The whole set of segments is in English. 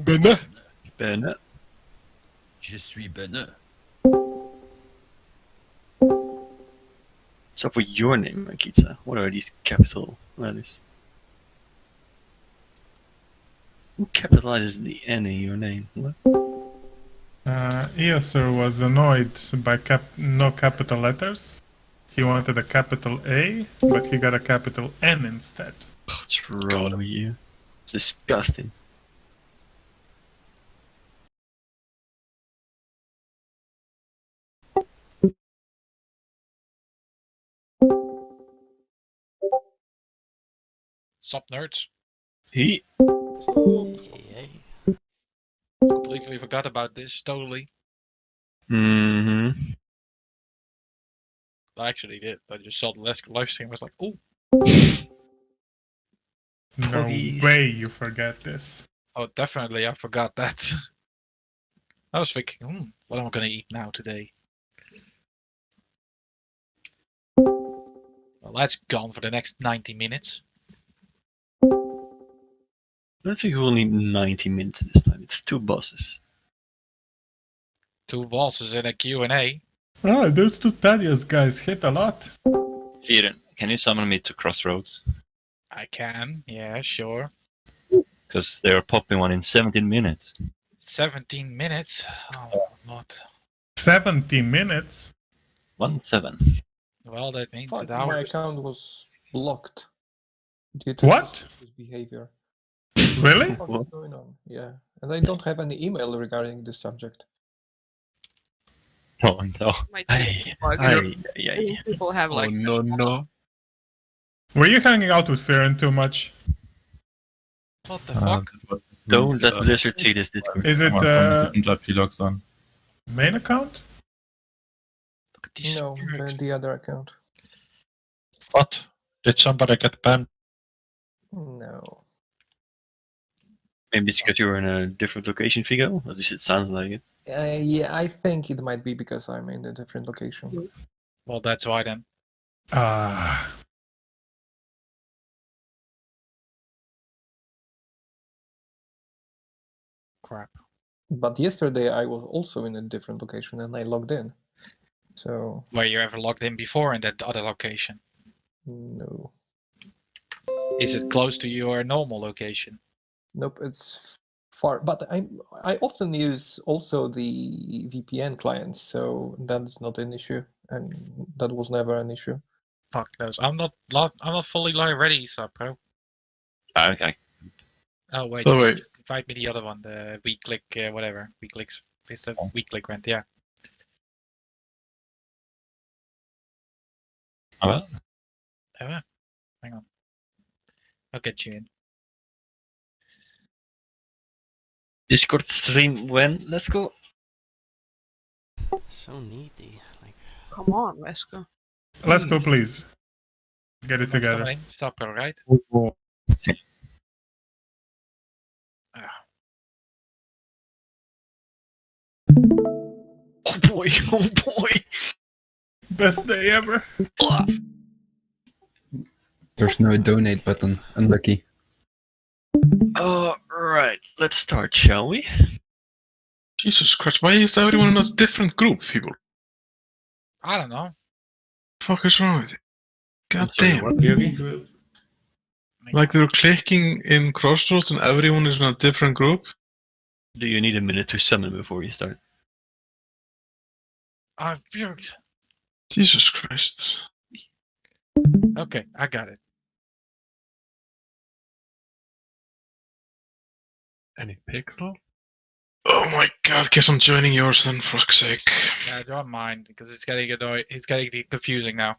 Bene. Bene. Je suis Bene. What's up with your name, Makita? What are these capital letters? Who capitalizes the N in your name? What? Eosir was annoyed by no capital letters. He wanted a capital A, but he got a capital N instead. What's wrong with you? It's disgusting. Sup, nerds? He. Completely forgot about this, totally. Mm-hmm. I actually did. I just saw the live stream, I was like, oh. No Please. way you forget this. Oh, definitely, I forgot that. I was thinking, what am I gonna eat now today? Well, that's gone for the next 90 minutes. I don't think we'll need 90 minutes this time. It's 2 bosses. 2 bosses in a Q&A. Ah, those two Thaddeus guys hit a lot. Viren, can you summon me to Crossroads? I can, yeah, sure. Because they are popping one in 17 minutes. 17 minutes? Oh, not. 70 minutes? 1-7. Well, that means Fuck, that my hours. account was blocked due to What? this behavior. Really? What is going on? Yeah, and I don't have any email regarding this subject. No, no. Might be Aye, bug. aye, aye. People have like no. Were you hanging out with Fearon too much? What the fuck? Don't let Blizzard see this Discord. Is it different IP logs on. main account? Look at these No, birds. the other account. What? Did somebody get banned? No. Maybe it's because you're in a different location, Figo? At least it sounds like it. Yeah, I think it might be because I'm in a different location. Well, that's why then. Ah. Crap. But yesterday I was also in a different location and I logged in. So, Were you ever logged in before in that other location? no. Is it close to your normal location? Nope, it's far. But I often use also the VPN clients, so that's not an issue, and that was never an issue. Fuck knows. I'm not fully live ready, so bro. Okay. Oh wait, Oh, wait. just invite me the other one, the WeClick whatever. WeClicks. It's a WeClick rent, yeah. Oh, well. Oh, yeah. Hang on. I'll get you in. Discord stream when? Let's go. So needy. Like, come on, Lesko. Let's go, please. Get it together. Fine. Stop, alright? Oh boy, oh boy. Best day ever. There's no donate button. Unlucky. Alright, let's start, shall we? Jesus Christ, why is everyone in a different group, people? I don't know. What the fuck is wrong with you? God Sorry, damn. what, Yogi? Like they're clicking in Crossroads and everyone is in a different group? Do you need a minute to summon before you start? I'm furious. Jesus Christ. Okay, I got it. Any pixels? Oh my god, guess I'm joining yours then, for fuck's sake. Yeah, don't mind, because it's getting annoying. It's getting confusing now.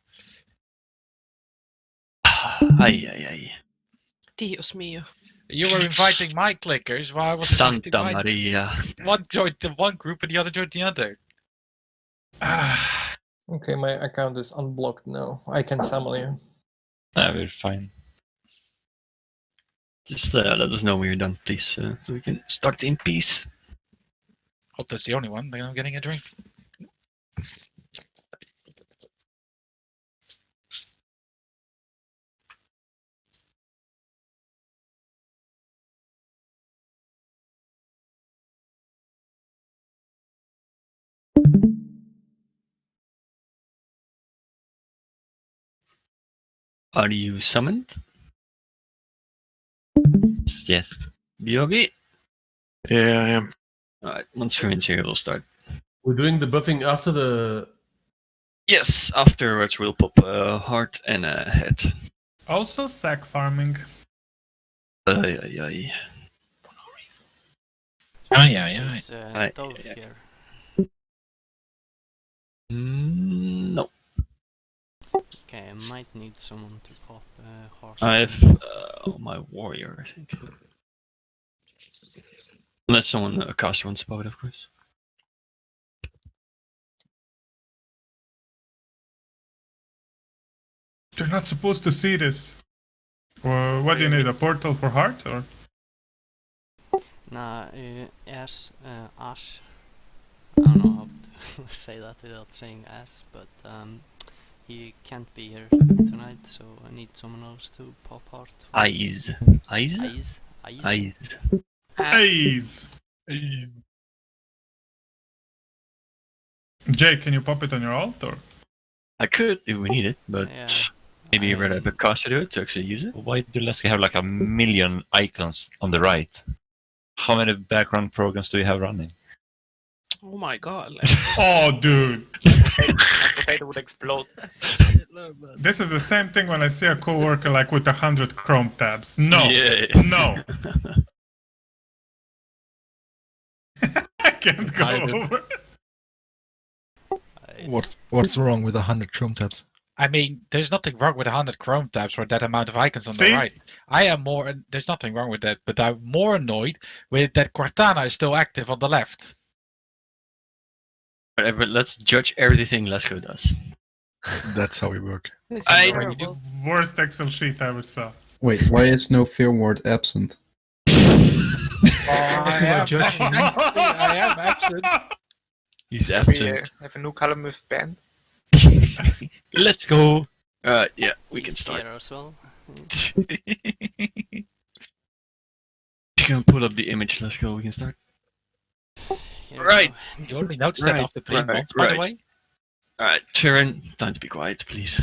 Aye, aye, aye. Dios mío. You were inviting my clickers while I was inviting Santa my... Maria. One joined the one group and the other joined the other. Ah. Okay, my account is unblocked now. I can summon you. We're fine. Just let us know when you're done, please, so we can start in peace. Hope that's the only one, then I'm getting a drink. Are you summoned? Yes. Byogi? Yeah, I am. Alright, once Firen's here, we'll start. We're doing the buffing after the. Yes, afterwards we'll pop a heart and a head. Also, sack farming. Ay, ay, ay. Is Aye, Dove aye, aye. here? No. Okay, I might need someone to pop horse. I have my warrior, I think. Unless someone, a caster wants to pop it, of course. They're not supposed to see this. Well, what do you need? A portal for heart, or? Nah, Ash, Ash. I don't know how to say that without saying ass, but he can't be here tonight, so I need someone else to pop heart. Eyes. Eyes? Eyes. Eyes. Eyes. Eyes. Jay, can you pop it on your alt, or? I could if we need it, but Yeah. maybe you'd rather have a caster do it to actually use it. Why do Lesko have like a million icons on the right? How many background programs do you have running? Oh my god. Oh, dude. Potato would explode. This is the same thing when I see a coworker like with 100 Chrome tabs. No. Yeah. No. I can't go I did. over. What's wrong with 100 Chrome tabs? I mean, there's nothing wrong with 100 Chrome tabs for that amount of icons on See? the right. I am more. There's nothing wrong with that, but I'm more annoyed with that Cortana is still active on the left. Whatever, let's judge everything Lesko does. That's how we work. Worst Excel sheet I ever saw. Wait, why is no fear ward absent? I am absent. He's We absent. have a new column with band. Let's go. Yeah, we can He's start. here as well. You can pull up the image. Let's go. We can start. Here we Right. go. You only noticed that Right, after 3 right, months, by the right. way. All right, Sharon, time to be quiet, please.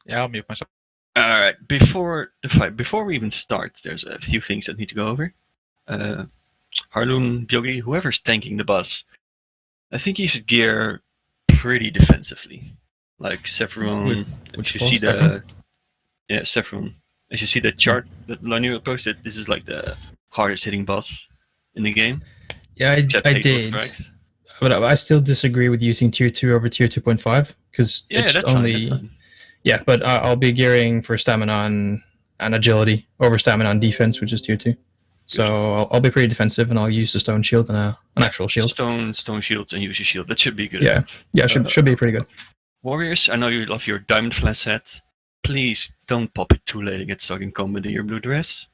Yeah, I'll mute myself. All right, before the fight, before we even start, there's a few things that need to go over. Harloon, Byogi, whoever's tanking the boss, I think you should gear pretty defensively. Like Sephiroth, Which you boss, see the Sephiroth? yeah Sephiroth. As you see the chart that Lanu posted, this is like the hardest hitting boss in the game. Yeah, I Except Hateful did. Strikes. But I still disagree with using tier 2 over tier 2.5 because Yeah, it's that's only. fine. Yeah, but I'll be gearing for stamina and agility over stamina and defense, which is tier 2. So I'll be pretty defensive and I'll use the stone shield and an actual shield. Stone shields and use your shield. That should be good. Yeah, enough. yeah, should be pretty good. Warriors, I know you love your diamond flash set. Please don't pop it too late and get stuck in combat in your blue dress.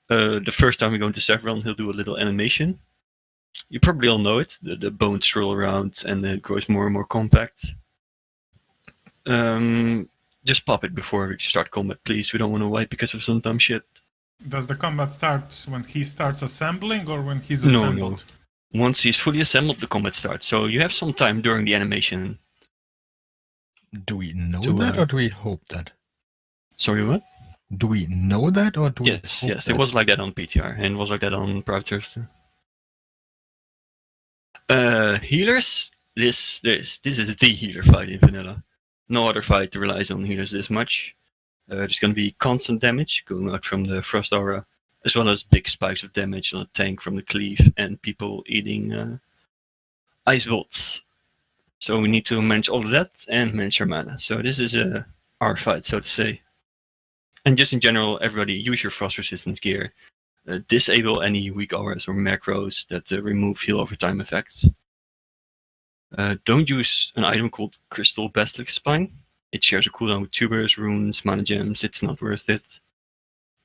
The first time we go into Sephiroth, he'll do a little animation. You probably all know it. The bones roll around and it grows more and more compact. Just pop it before we start combat, please. We don't want to wipe because of some dumb shit. Does the combat start when he starts assembling or when he's No, assembled? no. Once he's fully assembled, the combat starts. So you have some time during the animation. Do we know To, that or do we hope that? Sorry, what? Do we know that or do we Yes, hope yes. that? It was like that on PTR and it was like that on private servers too. Healers. This is the healer fight in vanilla. No other fight relies on healers this much. There's going to be constant damage going out from the Frost Aura, as well as big spikes of damage on a tank from the Cleave and people eating Ice Bolts. So we need to manage all of that and manage our mana. So this is our fight, so to say. And just in general, everybody use your Frost Resistance gear. Disable any weak auras or macros that remove heal over time effects. Don't use an item called Crystal Basilisk Spine. It shares a cooldown with tubers, runes, mana gems. It's not worth it.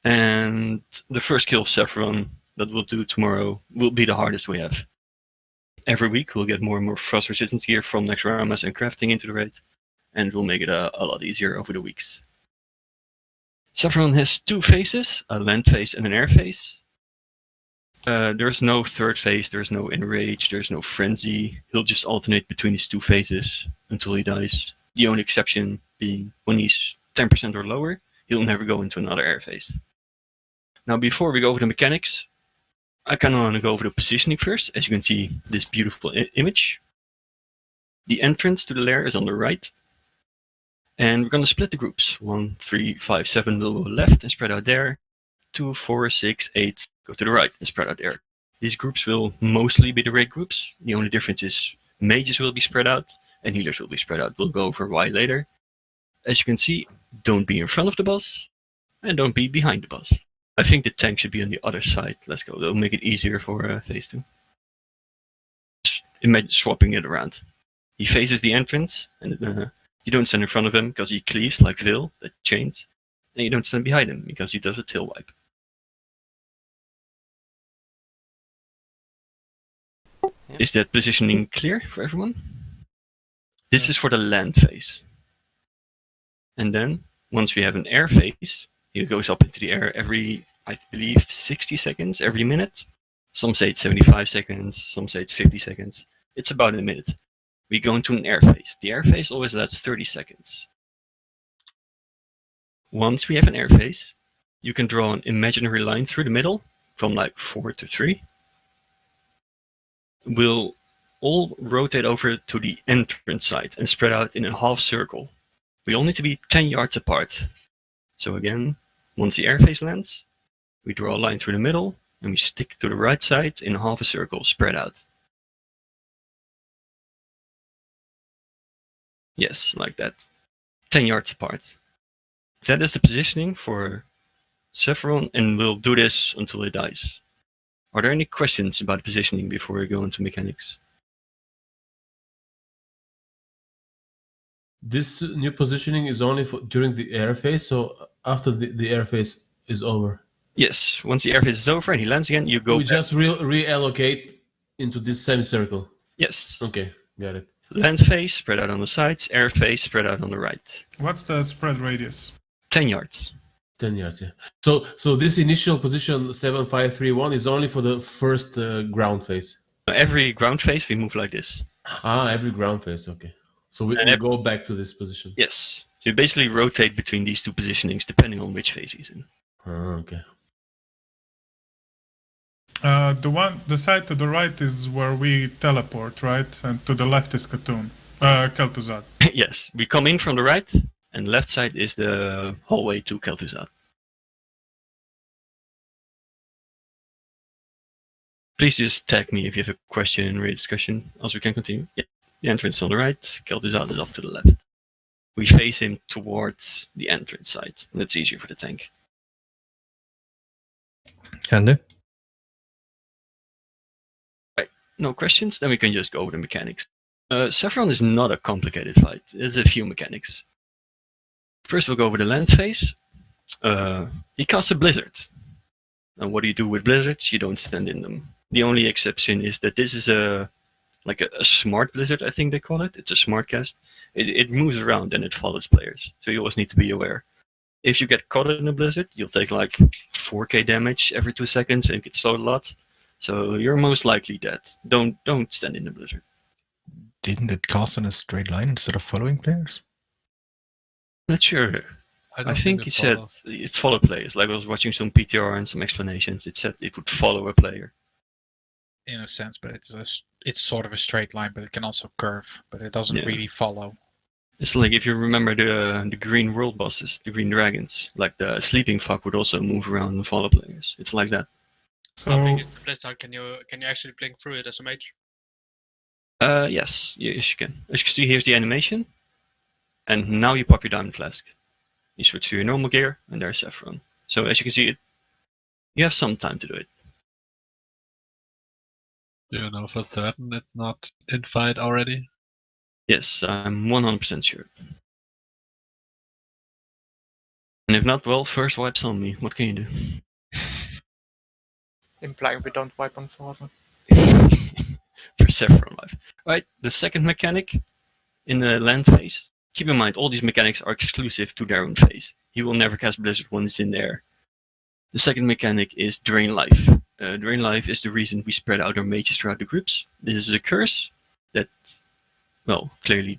And the first kill of Sephiroth that we'll do tomorrow will be the hardest we have. Every week we'll get more and more Frost Resistance gear from Nexramas and crafting into the raid, and it will make it a lot easier over the weeks. Sephiroth has two phases, a land phase and an air phase. There's no third phase, there's no enrage, there's no frenzy. He'll just alternate between these two phases until he dies. The only exception being when he's 10% or lower, he'll never go into another air phase. Now, before we go over the mechanics, I kind of want to go over the positioning first. As you can see, this beautiful image. The entrance to the lair is on the right. And we're going to split the groups. 1, 3, 5, 7 will go left and spread out there. 2, 4, 6, 8 go to the right and spread out there. These groups will mostly be the raid groups. The only difference is mages will be spread out and healers will be spread out. We'll go over why later. As you can see, don't be in front of the boss and don't be behind the boss. I think the tank should be on the other side. Let's go. That'll make it easier for phase 2. Imagine swapping it around. He faces the entrance, and you don't stand in front of him because he cleaves like Vil, that chains, and you don't stand behind him because he does a tail wipe. Yeah. Is that positioning clear for everyone? This is for the land phase. And then, once we have an air phase, he goes up into the air every, I believe, 60 seconds, every minute. Some say it's 75 seconds, some say it's 50 seconds. It's about a minute. We go into an air phase. The air phase always lasts 30 seconds. Once we have an air phase, you can draw an imaginary line through the middle, from like 4 to 3. We'll all rotate over to the entrance side and spread out in a half circle. We all need to be 10 yards apart. So again, once the air phase lands, we draw a line through the middle and we stick to the right side in half a circle, spread out. Yes, like that. 10 yards apart. That is the positioning for Sephiron, and we'll do this until he dies. Are there any questions about positioning before we go into mechanics? This new positioning is only for during the air phase, so after the air phase is over. Yes, once the air phase is over and he lands again, you go We back. just reallocate into this semicircle. Yes. Okay, got it. Land phase, spread out on the sides. Air phase, spread out on the right. What's the spread radius? 10 yards. 10 yards, yeah. So this initial position 7531 is only for the first ground phase. Every ground phase, we move like this. Every ground phase, okay. So we go back to this position. Yes. So you basically rotate between these two positionings depending on which phase he's in. Okay. The side to the right is where we teleport, right? And to the left is Kel'Thuzad. Yes, we come in from the right, and left side is the hallway to Kel'Thuzad. Please just tag me if you have a question in the discussion, else we can continue. Yeah. The entrance is on the right, Kel'Thuzad is off to the left. We face him towards the entrance side, and it's easier for the tank. Can do. No questions? Then we can just go over the mechanics. Sephiron is not a complicated fight. There's a few mechanics. First we'll go over the land phase. He casts a blizzard. And what do you do with blizzards? You don't stand in them. The only exception is that this is a smart blizzard, I think they call it. It's a smart cast. It moves around and it follows players. So you always need to be aware. If you get caught in a blizzard, you'll take like 4k damage every 2 seconds and get slowed a lot. So you're most likely dead. Don't stand in the blizzard. Didn't it cast in a straight line instead of following players? Not sure. I think it said it followed players. Like I was watching some PTR and some explanations. It said it would follow a player. In a sense, but it's sort of a straight line, but it can also curve, but it doesn't really follow. It's like if you remember the green world bosses, the green dragons, like the sleeping fuck would also move around and follow players. It's like that. So, How big is the blizzard? Can you actually blink through it as a mage? Yes, you can. As you can see, here's the animation, and now you pop your diamond flask. You switch to your normal gear, and there's Sephiron. So as you can see, you have some time to do it. Do you know for certain it's not in fight already? Yes, I'm 100% sure. And if not, well, first wipes on me. What can you do? Implying we don't wipe on Forza. For Sephiron life. Right, the second mechanic in the land phase. Keep in mind, all these mechanics are exclusive to their own phase. He will never cast Blizzard once it's in there. The second mechanic is Drain Life. Drain Life is the reason we spread out our mages throughout the groups. This is a curse that, well, clearly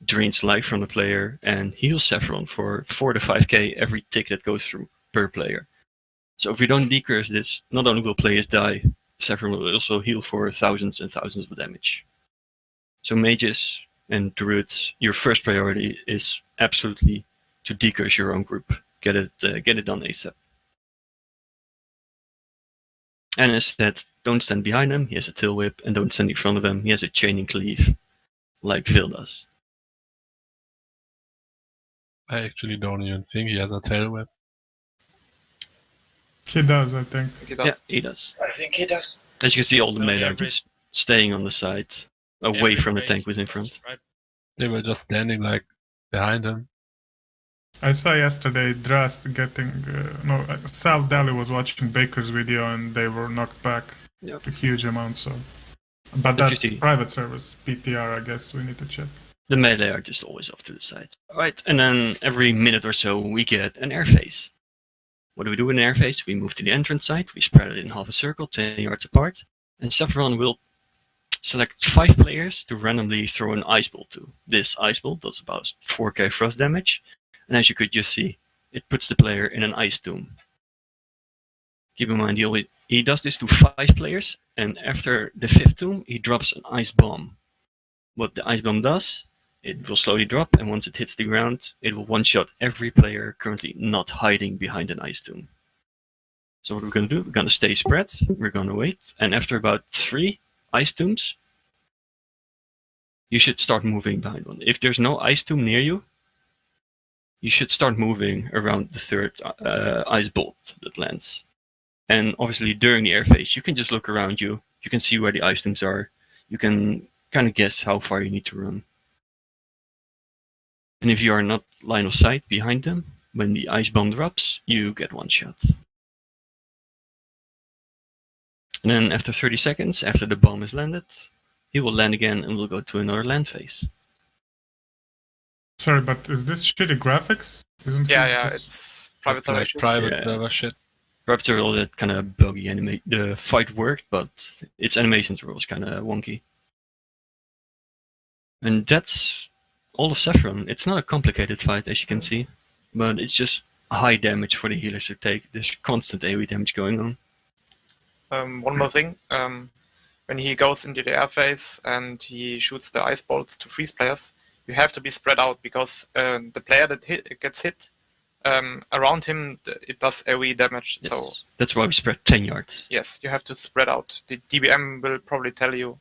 drains life from the player and heals Saffron for 4 to 5k every tick that goes through per player. So if we don't decurse this, not only will players die, Saffron will also heal for thousands and thousands of damage. So mages and druids, your first priority is absolutely to decurse your own group. Get it done ASAP. And as said, don't stand behind him, he has a tail whip, and don't stand in front of him, he has a chaining cleave, like Phil does. I actually don't even think he has a tail whip. He does, I think. Yeah, he does. I think he does. As you can see, all the No, melee yeah, are just staying on the side, away from the tank who's in front. Right. They were just standing like behind him. I saw yesterday Dras getting. Sal Daly was watching Baker's video and they were knocked back Yep. a huge amount. So, but But you that's see- private service. PTR, I guess we need to check. The melee are just always off to the side. Alright, and then every minute or so we get an air phase. What do we do in an air phase? We move to the entrance side, we spread it in half a circle, 10 yards apart, and Saffron will select 5 players to randomly throw an ice bolt to. This ice bolt does about 4k frost damage, and as you could just see, it puts the player in an ice tomb. Keep in mind, he does this to 5 players, and after the 5th tomb, he drops an ice bomb. What the ice bomb does, it will slowly drop, and once it hits the ground, it will one-shot every player currently not hiding behind an ice tomb. So what we're going to do, we're going to stay spread, we're going to wait, and after about 3 ice tombs, you should start moving behind one. If there's no ice tomb near you, you should start moving around the 3rd ice bolt that lands. And obviously during the air phase, you can just look around you, you can see where the ice tombs are, you can kind of guess how far you need to run. And if you are not line of sight behind them, when the ice bomb drops, you get one shot. And then after 30 seconds, after the bomb is landed, he will land again and we'll go to another land phase. Sorry, but is this shitty graphics? Isn't Yeah, it? it's private It's like server. private Yeah. server shit. Perhaps all that kind of buggy animate. The fight worked, but its animations were also kind of wonky. And that's all of Saffron. It's not a complicated fight, as you can see, but it's just high damage for the healers to take. There's constant AoE damage going on. One more thing. When he goes into the air phase and he shoots the ice bolts to freeze players, you have to be spread out because the player that gets hit, around him, it does AoE damage. Yes. So That's why we spread 10 yards. yes, you have to spread out. The DBM will probably tell you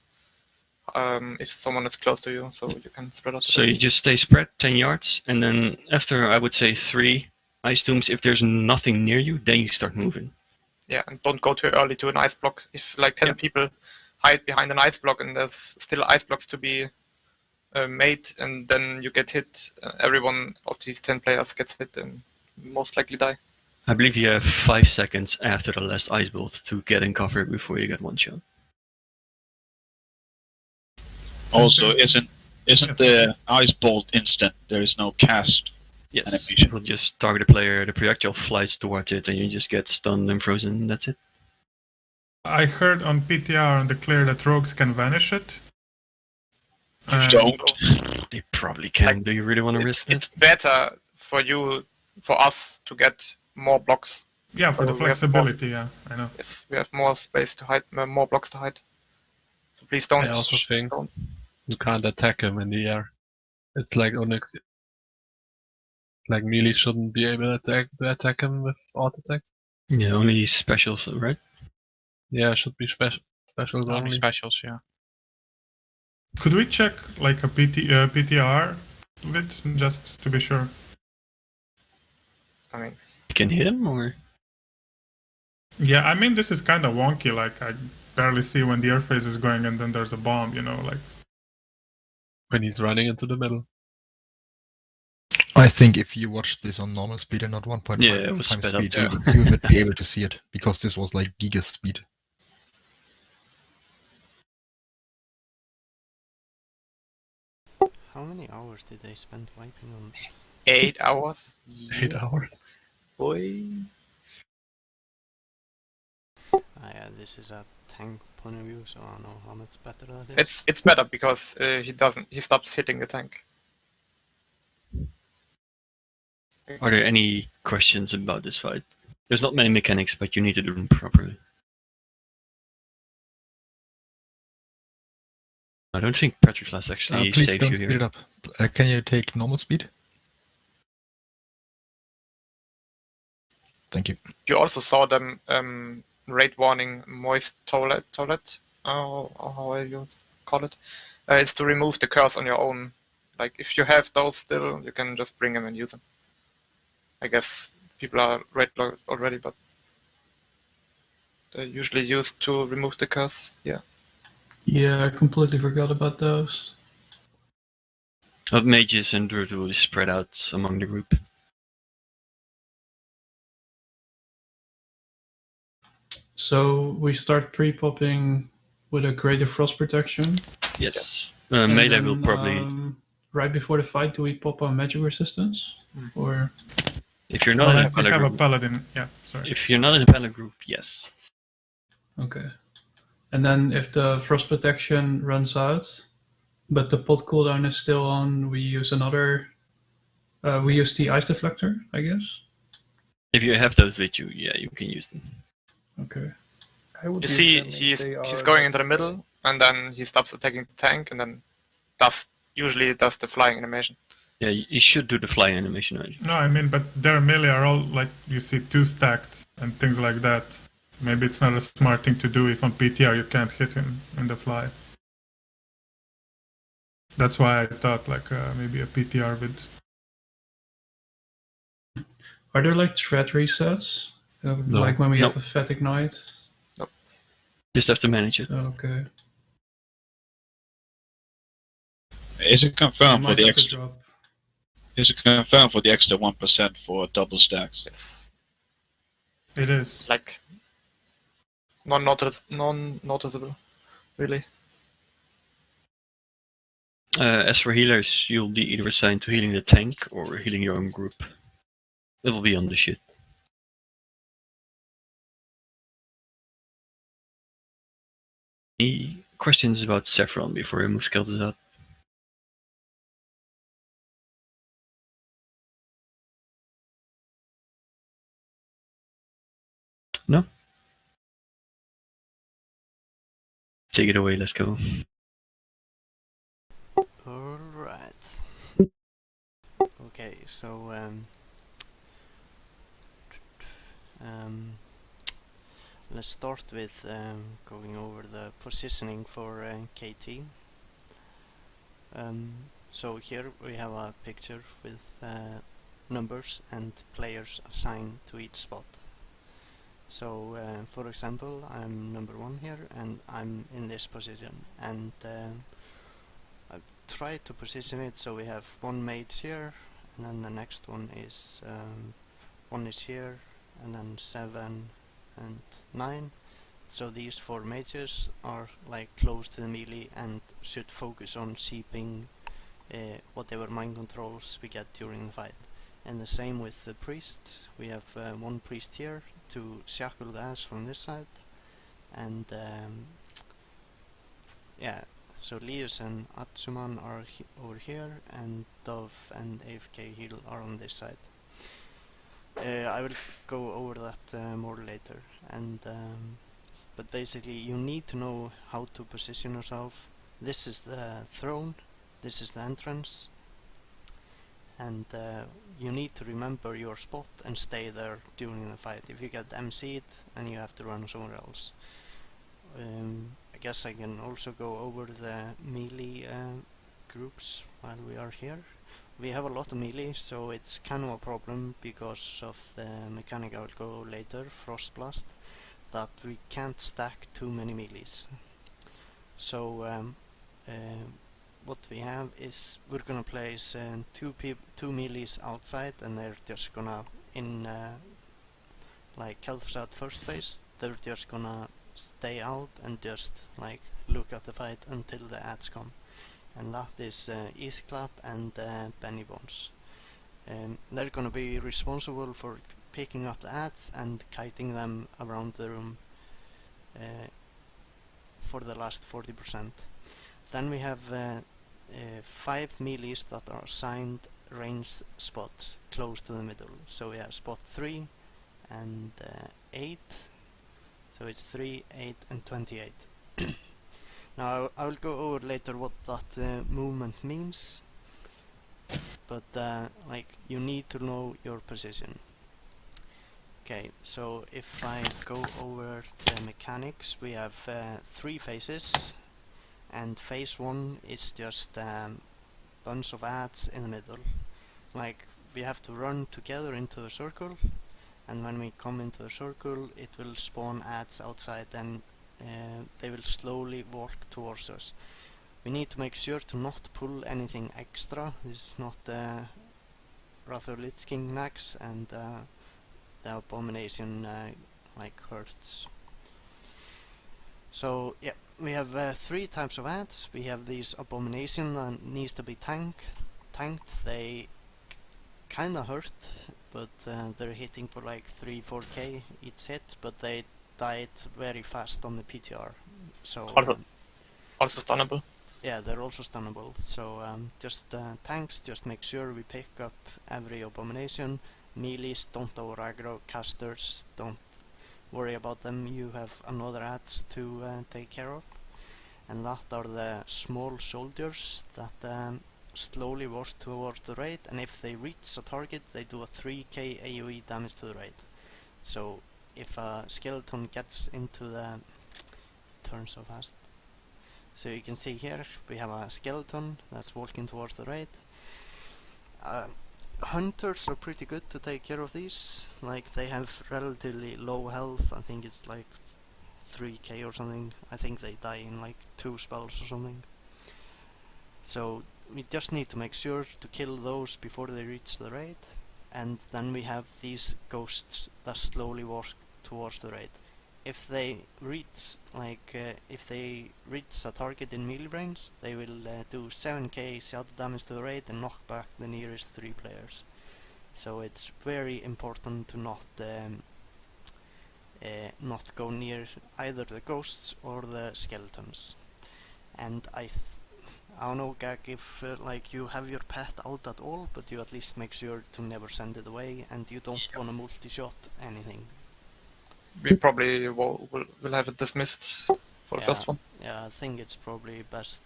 if someone is close to you, so you can spread out. So you just stay spread 10 yards, and then after, I would say, 3 ice tombs, if there's nothing near you, then you start moving. Yeah, and don't go too early to an ice block. If like 10 people hide behind an ice block and there's still ice blocks to be made, and then you get hit, every one of these 10 players gets hit and most likely die. I believe you have 5 seconds after the last ice bolt to get in cover before you get one shot. Also, isn't the ice bolt instant? There is no cast Yes, animation. it will just target the player, the projectile flies towards it, and you just get stunned and frozen, that's it. I heard on PTR on the clear that rogues can vanish it. Don't. They probably can. Do you really want to risk It's it? better for us to get more blocks. Yeah, for So the we have flexibility, yeah, I know. Yes, we have more space to hide, more blocks to hide. So please don't. I also think don't. you can't attack him in the air. It's like Onyx. Like melee shouldn't be able to attack him with auto attack. Yeah, only specials, right? Yeah, it should be specials Only only. specials, yeah. Could we check like a PTR of it, just to be sure? I mean, You can hit him, or? Yeah, I mean, this is kind of wonky, like I barely see when the air phase is going and then there's a bomb, you know, like... When he's running into the middle. I think if you watched this on normal speed and not 1.5 Yeah, it was times sped up, speed, yeah. you would be able to see it, because this was like giga speed. How many hours did they spend wiping on? 8 hours. 8 hours. Boy. Yeah, this is a tank point of view, so I don't know how much better that is. It's better because he stops hitting the tank. Are there any questions about this fight? There's not many mechanics, but you need to do them properly. I don't think Petriflash actually Please saves don't you speed here. it up. Can you take normal speed? Thank you. You also saw them rate warning moist toilet, or how you call it. It's to remove the curse on your own. Like if you have those still, you can just bring them and use them. I guess people are rate locked already, but they're usually used to remove the curse. Yeah. Yeah, I completely forgot about those. Of mages and druid will be spread out among the group. So we start pre-popping with a greater frost protection. Yes. And Melee then, will probably. right before the fight, do we pop a magic resistance? Or If you're not in a Unless you paladin have a group. paladin, yeah, sorry. If you're not in a paladin group, yes. okay. And then if the frost protection runs out, but the pot cooldown is still on, we use another. We use the ice deflector, I guess. If you have those with you, yeah, you can use them. Okay. I would You use see, them if he's they are going into the just, middle, and then he stops attacking the tank, and then usually does the flying animation. Yeah, you should do the flying animation. Right? No, I mean, but their melee are all, like, you see, 2 stacked and things like that. Maybe it's not a smart thing to do if on PTR you can't hit him in the fly. That's why I thought, like, maybe a PTR with... Are there like threat resets? No. Like when we No. have a Fatigue Night? Just have to manage it. Okay. Is it confirmed for Might the have to extra? drop. Is it confirmed for the extra 1% for double stacks? Yes. It is. Like non-noticeable, really. As for healers, you'll be either assigned to healing the tank or healing your own group. It'll be on the shit. Any questions about Saffron before we move skeletons out? No? Take it away, let's go. Alright. Okay, so let's start with going over the positioning for KT. So here we have a picture with numbers and players assigned to each spot. So for example, I'm number 1 here and I'm in this position, and I've tried to position it so we have 1 mage here, and then the next one is 1 is here, and then 7 and 9. So these 4 mages are like close to the melee and should focus on seeping whatever mind controls we get during the fight. And the same with the priests. We have 1 priest here to shackle the ass from this side, and yeah, so Leos and Atsuman are over here, and Dove and AFK Heal are on this side. I will go over that more later, and but basically you need to know how to position yourself. This is the throne, this is the entrance, and you need to remember your spot and stay there during the fight. If you get MC'd and you have to run somewhere else. I guess I can also go over the melee groups while we are here. We have a lot of melee, so it's kind of a problem because of the mechanic I will go later, Frost Blast, that we can't stack too many melees. So what we have is we're gonna place 2 melees outside, and they're just gonna like Kelf's first phase, they're just gonna stay out and just like look at the fight until the ads come, and that is Easy Clap and Benny Bones. They're gonna be responsible for picking up the ads and kiting them around the room for the last 40%. Then we have 5 melees that are assigned range spots close to the middle. So we have spot 3 and 8. So it's 3, 8 and 28. Now I will go over later what that movement means, but like you need to know your position. Okay, so if I go over the mechanics, we have 3 phases, and phase 1 is just bunch of ads in the middle. Like we have to run together into the circle, and when we come into the circle it will spawn ads outside, and they will slowly walk towards us. We need to make sure to not pull anything extra. This is not Rather Lich King Nax, and the abomination like hurts. So yeah, we have 3 types of ads. We have these abomination that needs to be tanked. They kinda hurt, but they're hitting for like 3-4k each hit, but they died very fast on the PTR. So Also stunnable. yeah, they're also stunnable. So just tanks, just make sure we pick up every abomination. Melees, don't over aggro. Casters, don't worry about them. You have another ads to take care of. And that are the small soldiers that slowly walk towards the raid, and if they reach a target they do a 3k AoE damage to the raid. So if a skeleton gets into the... turn so fast. So you can see here we have a skeleton that's walking towards the raid. Hunters are pretty good to take care of these. Like they have relatively low health. I think it's like 3k or something. I think they die in like 2 spells or something. So we just need to make sure to kill those before they reach the raid. And then we have these ghosts that slowly walk towards the raid. If they reach a target in melee range, they will do 7k shadow damage to the raid and knock back the nearest 3 players. So it's very important to not go near either the ghosts or the skeletons. And I don't know, Gag, if like you have your pet out at all, but you at least make sure to never send it away, and you don't want to multi-shot anything. We probably will have it dismissed for the first one. Yeah, I think it's probably best.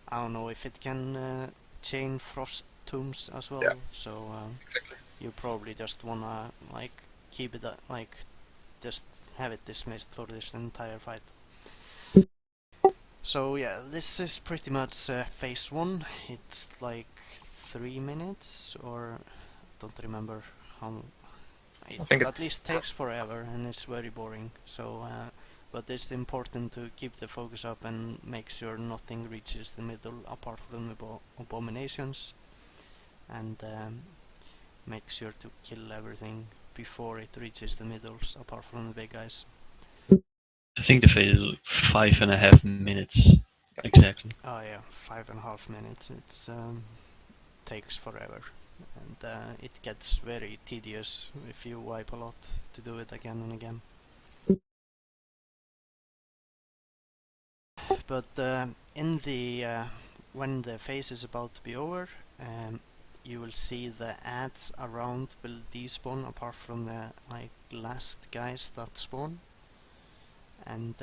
I don't know if it can chain frost tombs as well. Yeah. So Exactly. you probably just wanna like keep it like just have it dismissed for this entire fight. So yeah, this is pretty much phase 1. It's like 3 minutes, or don't remember how. I think at least takes forever and it's very boring. So, but it's important to keep the focus up and make sure nothing reaches the middle apart from the abominations, and make sure to kill everything before it reaches the middles apart from the big guys. I think the phase is 5.5 minutes exactly. Oh yeah, 5.5 minutes. It's takes forever. And it gets very tedious if you wipe a lot to do it again and again. But in the when the phase is about to be over, you will see the ads around will despawn apart from the like last guys that spawn. And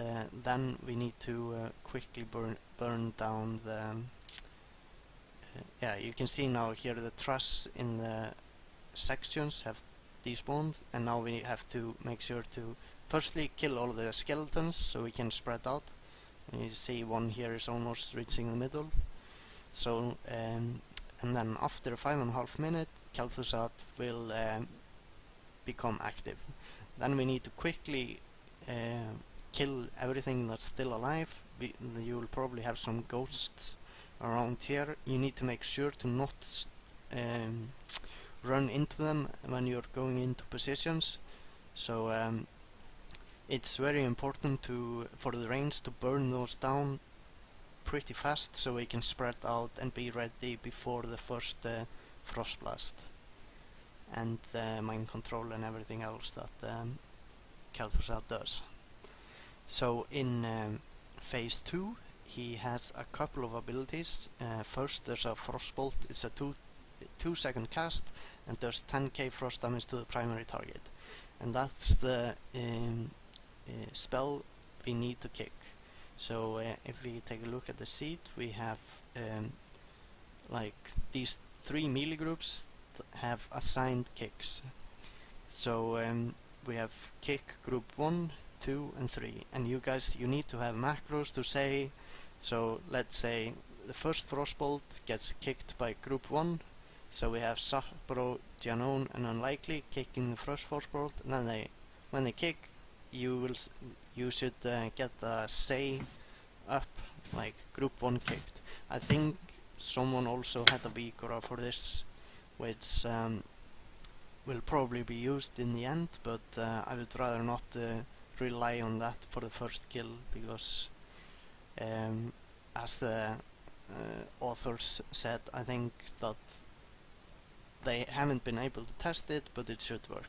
then we need to quickly burn down the... yeah, you can see now here the truss in the sections have despawned, and now we have to make sure to firstly kill all the skeletons so we can spread out. And you see one here is almost reaching the middle. So and then after 5.5 minutes, Kel'Thuzad will become active. Then we need to quickly kill everything that's still alive. You will probably have some ghosts around here. You need to make sure to not run into them when you're going into positions. So it's very important for the range to burn those down pretty fast so we can spread out and be ready before the first frost blast and mind control and everything else that Kel'Thuzad does. So in phase 2, he has a couple of abilities. First, there's a Frostbolt. It's a 2-second cast, and there's 10k frost damage to the primary target. And that's the spell we need to kick. So if we take a look at the sheet, we have like these 3 melee groups have assigned kicks. So we have kick group 1, 2 and 3, and you guys, you need to have macros to say. So let's say the first Frostbolt gets kicked by group 1, so we have Sapro, Gianon and Unlikely kicking the first Frostbolt, and then when they kick, you should get a say up, like group 1 kicked. I think someone also had a Vigora for this, which will probably be used in the end, but I would rather not rely on that for the first kill, because as the authors said, I think that they haven't been able to test it, but it should work.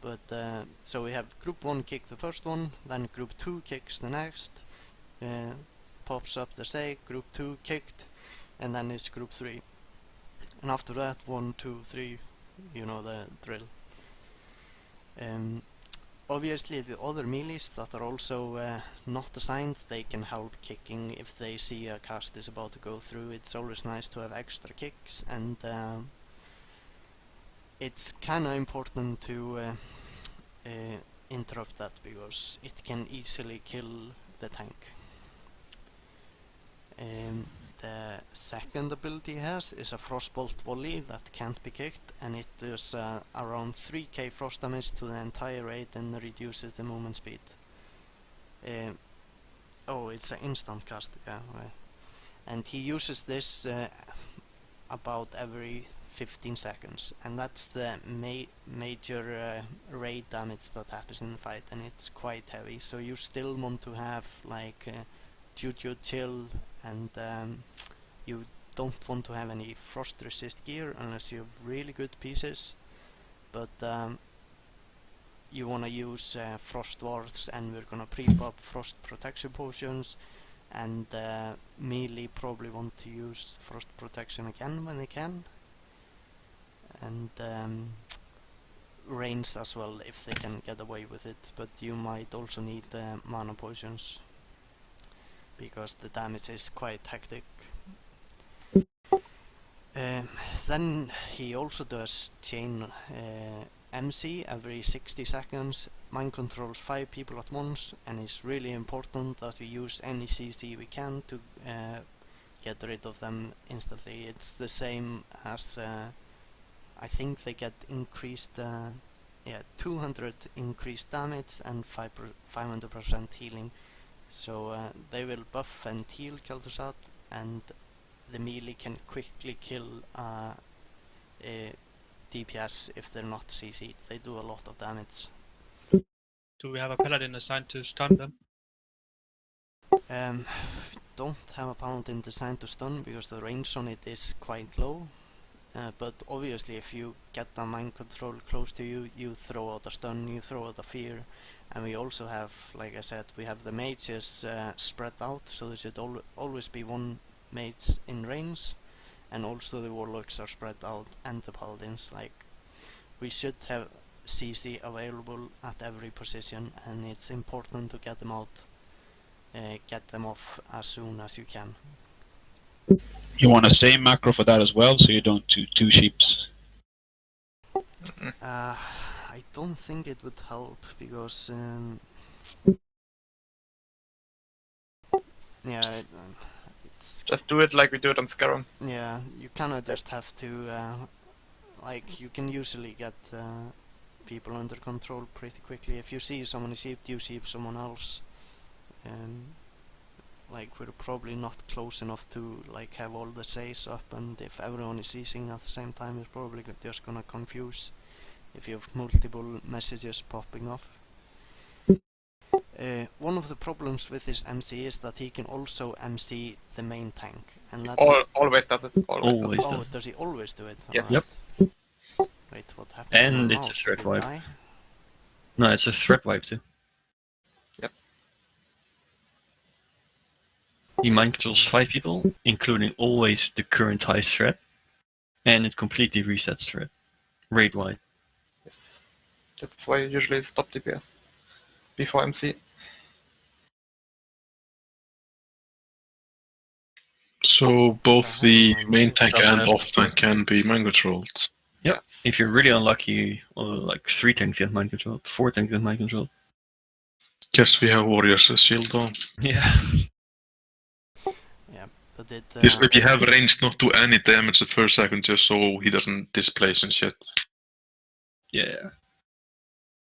But so we have group 1 kick the first one, then group 2 kicks the next, pops up the say, group 2 kicked, and then it's group 3. And after that, 1, 2, 3, you know the drill. Obviously the other melees that are also not assigned, they can help kicking if they see a cast is about to go through. It's always nice to have extra kicks, and it's kinda important to interrupt that, because it can easily kill the tank. The second ability he has is a Frostbolt volley that can't be kicked, and it does around 3k frost damage to the entire raid and reduces the movement speed. Oh, it's an instant cast, yeah, right. And he uses this about every 15 seconds, and that's the major raid damage that happens in the fight, and it's quite heavy, so you still want to have like Juju chill, and you don't want to have any frost resist gear unless you have really good pieces, but you want to use frost wards, and we're gonna pre-pop frost protection potions, and melee probably want to use frost protection again when they can, and ranged as well if they can get away with it, but you might also need mana potions, because the damage is quite hectic. Then he also does chain MC every 60 seconds, mind controls 5 people at once, and it's really important that we use any CC we can to get rid of them instantly. It's the same as I think they get increased 200 increased damage and 500% healing. So they will buff and heal Kel'Thuzad, and the melee can quickly kill DPS if they're not CC'd. They do a lot of damage. Do we have a paladin assigned to stun them? Don't have a paladin designed to stun because the range on it is quite low. But obviously if you get a mind control close to you, you throw out a stun, you throw out a fear. And we also have, like I said, we have the mages spread out, so there should always be one mage in range, and also the warlocks are spread out, and the paladins. Like, we should have CC available at every position, and it's important to get them out, get them off as soon as you can. You want a same macro for that as well, so you don't do 2 sheeps? I don't think it would help, because yeah, it's just do it like we do it on Skyrim. Yeah, you kinda just have to like, you can usually get people under control pretty quickly. If you see someone sheep, you sheep someone else. Like, we're probably not close enough to like have all the says up, and if everyone is seizing at the same time, it's probably just gonna confuse if you have multiple messages popping off. One of the problems with this MC is that he can also MC the main tank, and that's always does it. Always does. does. Does he always do it? Yes. Yep. Wait, what happened? And it's a threat wipe. No, it's a threat wipe too. Yep. He mind controls 5 people, including always the current highest threat, and it completely resets threat, raid-wide. Yes. That's why you usually stop DPS before MC. So both the main tank and Sometimes. off tank can be mind controlled. Yep. If you're really unlucky, like 3 tanks get mind controlled, 4 tanks get mind controlled. Guess we have warriors shield on. Yeah. Yeah, but it. Just maybe have range not do any damage the first second just so he doesn't displace and shit. Yeah.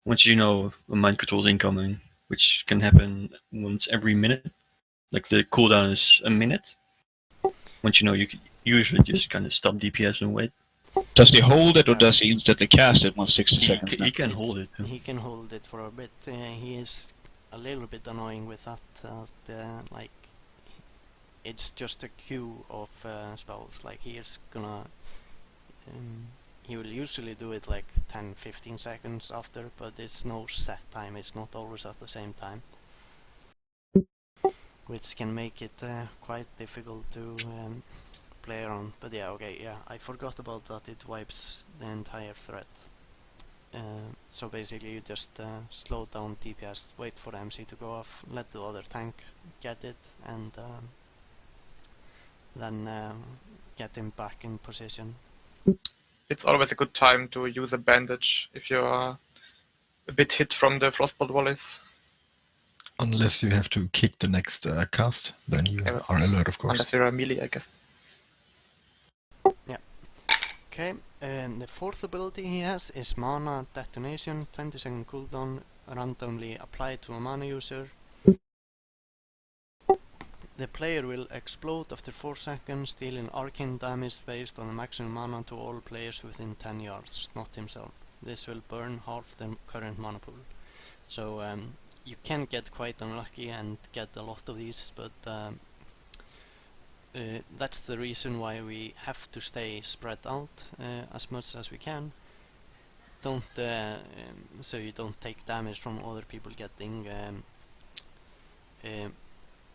Once you know a mind control is incoming, which can happen once every minute, like the cooldown is a minute. Once you know, you can usually just kind of stop DPS and wait. Does he hold it or does he instantly cast it once 60 seconds? He can hold it. He can hold it for a bit. He is a little bit annoying with that. Like, it's just a queue of spells. Like, he is gonna. He will usually do it like 10-15 seconds after, but it's no set time. It's not always at the same time, which can make it quite difficult to play around. But yeah, okay, yeah, I forgot about that. It wipes the entire threat. So basically you just slow down DPS, wait for MC to go off, let the other tank get it, and then get him back in position. It's always a good time to use a bandage if you are a bit hit from the frostbolt volleys. Unless you have to kick the next cast, then you are alert, of course. Unless you're a melee, I guess. Yeah. Okay, the fourth ability he has is Mana Detonation, 20-second cooldown, randomly applied to a mana user. The player will explode after 4 seconds, dealing arcane damage based on the maximum mana to all players within 10 yards, not himself. This will burn half the current mana pool. So you can get quite unlucky and get a lot of these, but that's the reason why we have to stay spread out as much as we can. Don't so you don't take damage from other people getting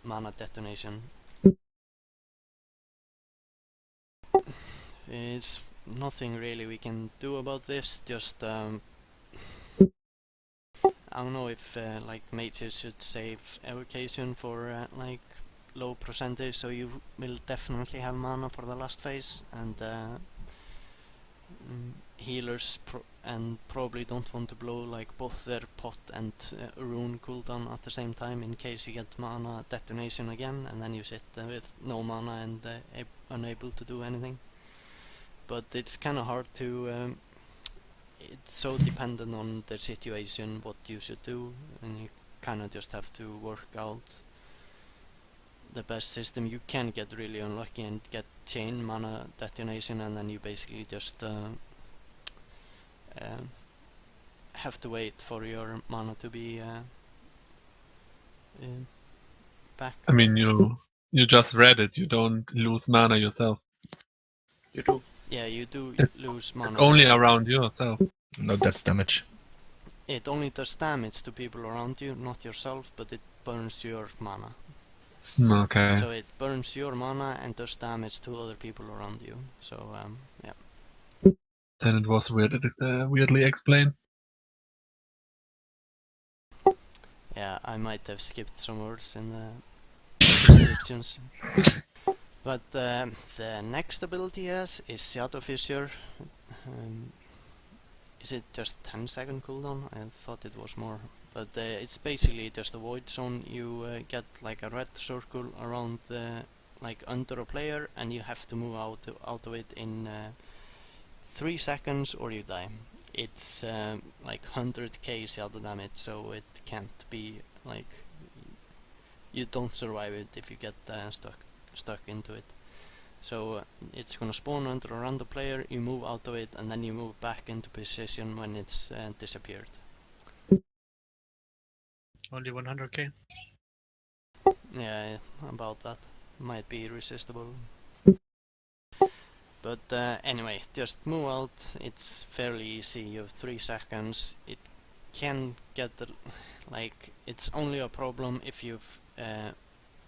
mana detonation. It's nothing really we can do about this. Just I don't know if like mages should save evocation for like low percentage, so you will definitely have mana for the last phase, and healers probably don't want to blow like both their pot and rune cooldown at the same time in case you get mana detonation again, and then you sit with no mana and unable to do anything. But it's kind of hard to. It's so dependent on the situation what you should do, and you kind of just have to work out the best system. You can get really unlucky and get chain mana detonation, and then you basically just have to wait for your mana to be back. I mean, you just read it. You don't lose mana yourself. You do. Yeah, you do lose mana. It's only around yourself. No, that's damage. It only does damage to people around you, not yourself, but it burns your mana. Okay. So it burns your mana and does damage to other people around you. So yeah. Then it was weirdly explained. Yeah, I might have skipped some words in the descriptions. But the next ability he has is Shadow Fissure. Is it just 10-second cooldown? I thought it was more. But it's basically just a void zone. You get like a red circle around like under a player, and you have to move out of it in 3 seconds or you die. It's like 100k shadow damage, so it can't be like you don't survive it if you get stuck into it. So it's gonna spawn under a random player, you move out of it, and then you move back into position when it's disappeared. Only 100k? Yeah, about that. Might be irresistible. But anyway, just move out. It's fairly easy. You have 3 seconds. It can get like it's only a problem if you've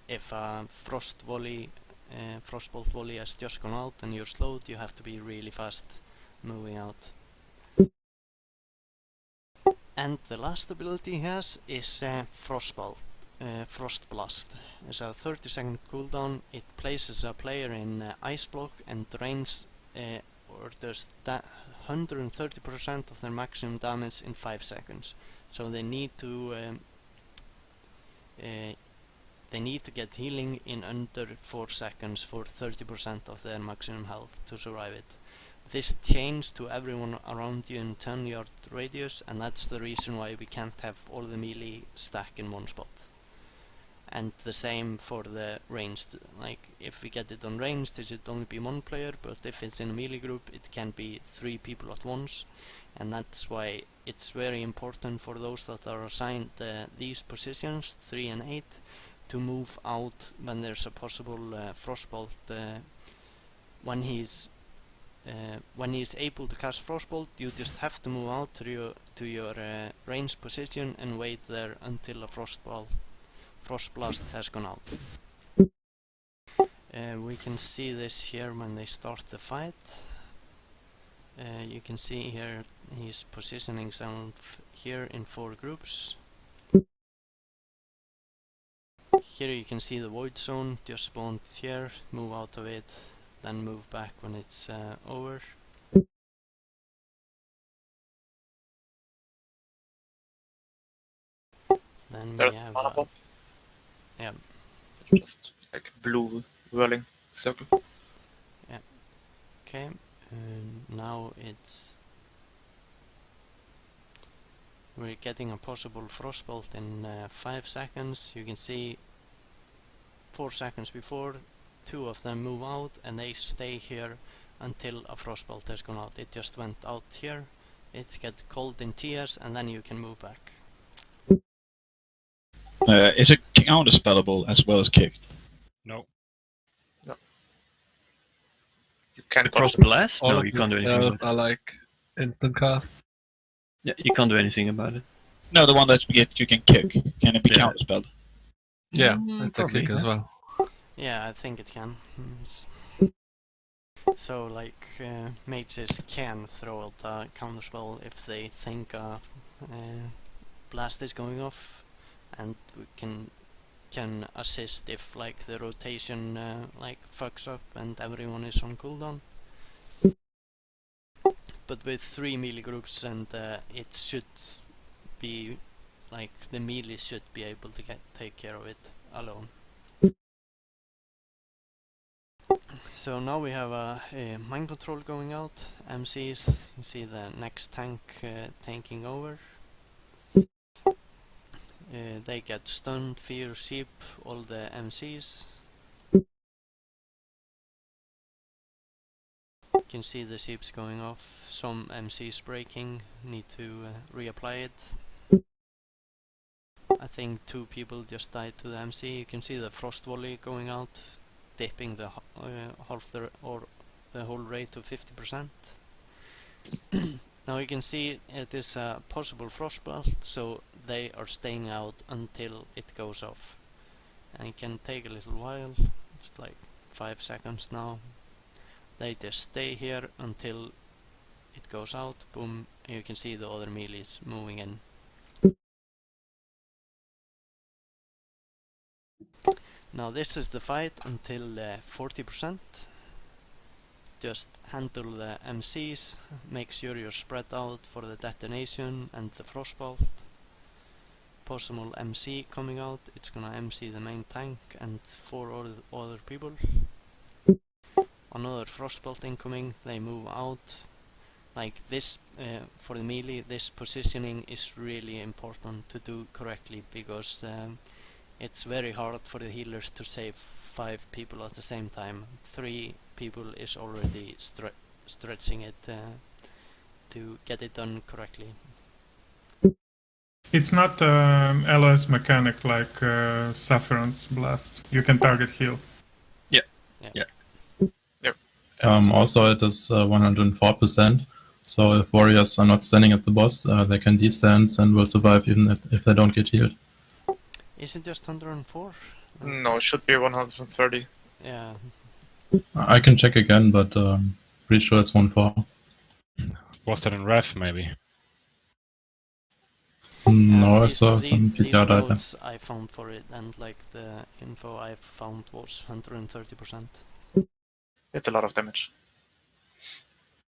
if a frostbolt volley has just gone out and you're slowed, you have to be really fast moving out. And the last ability he has is Frost Blast. It's a 30-second cooldown. It places a player in ice block and drains or does 130% of their maximum damage in 5 seconds. So they need to get healing in under 4 seconds for 30% of their maximum health to survive it. This changed to everyone around you in 10-yard radius, and that's the reason why we can't have all the melee stack in one spot. And the same for the ranged. Like, if we get it on ranged, it should only be one player, but if it's in a melee group, it can be 3 people at once. And that's why it's very important for those that are assigned these positions, 3 and 8, to move out when there's a possible frostbolt. When he's able to cast frostbolt, you just have to move out to your ranged position and wait there until a frost blast has gone out. We can see this here when they start the fight. You can see here he's positioning himself here in 4 groups. Here you can see the void zone just spawned here, move out of it, then move back when it's over. Then There's we have the yeah. Just like blue whirling circle. Yeah. Okay. Now we're getting a possible frostbolt in 5 seconds. You can see 4 seconds before, 2 of them move out and they stay here until a frostbolt has gone out. It just went out here, it gets cold in TS, and then you can move back. Is it counterspellable as well as kicked? No. No. You can't Frost Blast? All No, of you can't do these anything about it. are like instant cast. Yeah, you can't do anything about it. No, the one that you can kick. Can it be Yeah. counterspelled? Yeah, it's a probably, kick as yeah. well. Yeah, I think it can. So, like, mages can throw out a counterspell if they think a blast is going off, and we can assist if, like, the rotation like fucks up and everyone is on cooldown. But with 3 melee groups, and it should be like the melee should be able to take care of it alone. So now we have a mind control going out, MCs, you see the next tank tanking over. They get stunned, fear, sheep, all the MCs. You can see the sheeps going off, some MCs breaking, need to reapply it. I think 2 people just died to the MC. You can see the frost volley going out, dipping the the whole rate to 50%. Now you can see it is a possible frostbolt, so they are staying out until it goes off. And it can take a little while, it's like 5 seconds now. They just stay here until it goes out, boom, and you can see the other melees moving in. Now this is the fight until 40%. Just handle the MCs, make sure you're spread out for the detonation and the frostbolt. Possible MC coming out, it's gonna MC the main tank and 4 other people. Another frostbolt incoming, they move out. Like this, for the melee, this positioning is really important to do correctly, because it's very hard for the healers to save 5 people at the same time. 3 people is already stretching it to get it done correctly. It's not LOS mechanic like Saffron's Blast. You can target heal. Yeah. Also, it is 104%. So if warriors are not standing at the boss, they can destand and will survive even if they don't get healed. Is it just 104? No, it should be 130. Yeah. I can check again, but pretty sure it's 1.4. Was that in ref, maybe? No, At I least saw these some PTR data. notes I found for it, and like the info I found was 130%. It's a lot of damage.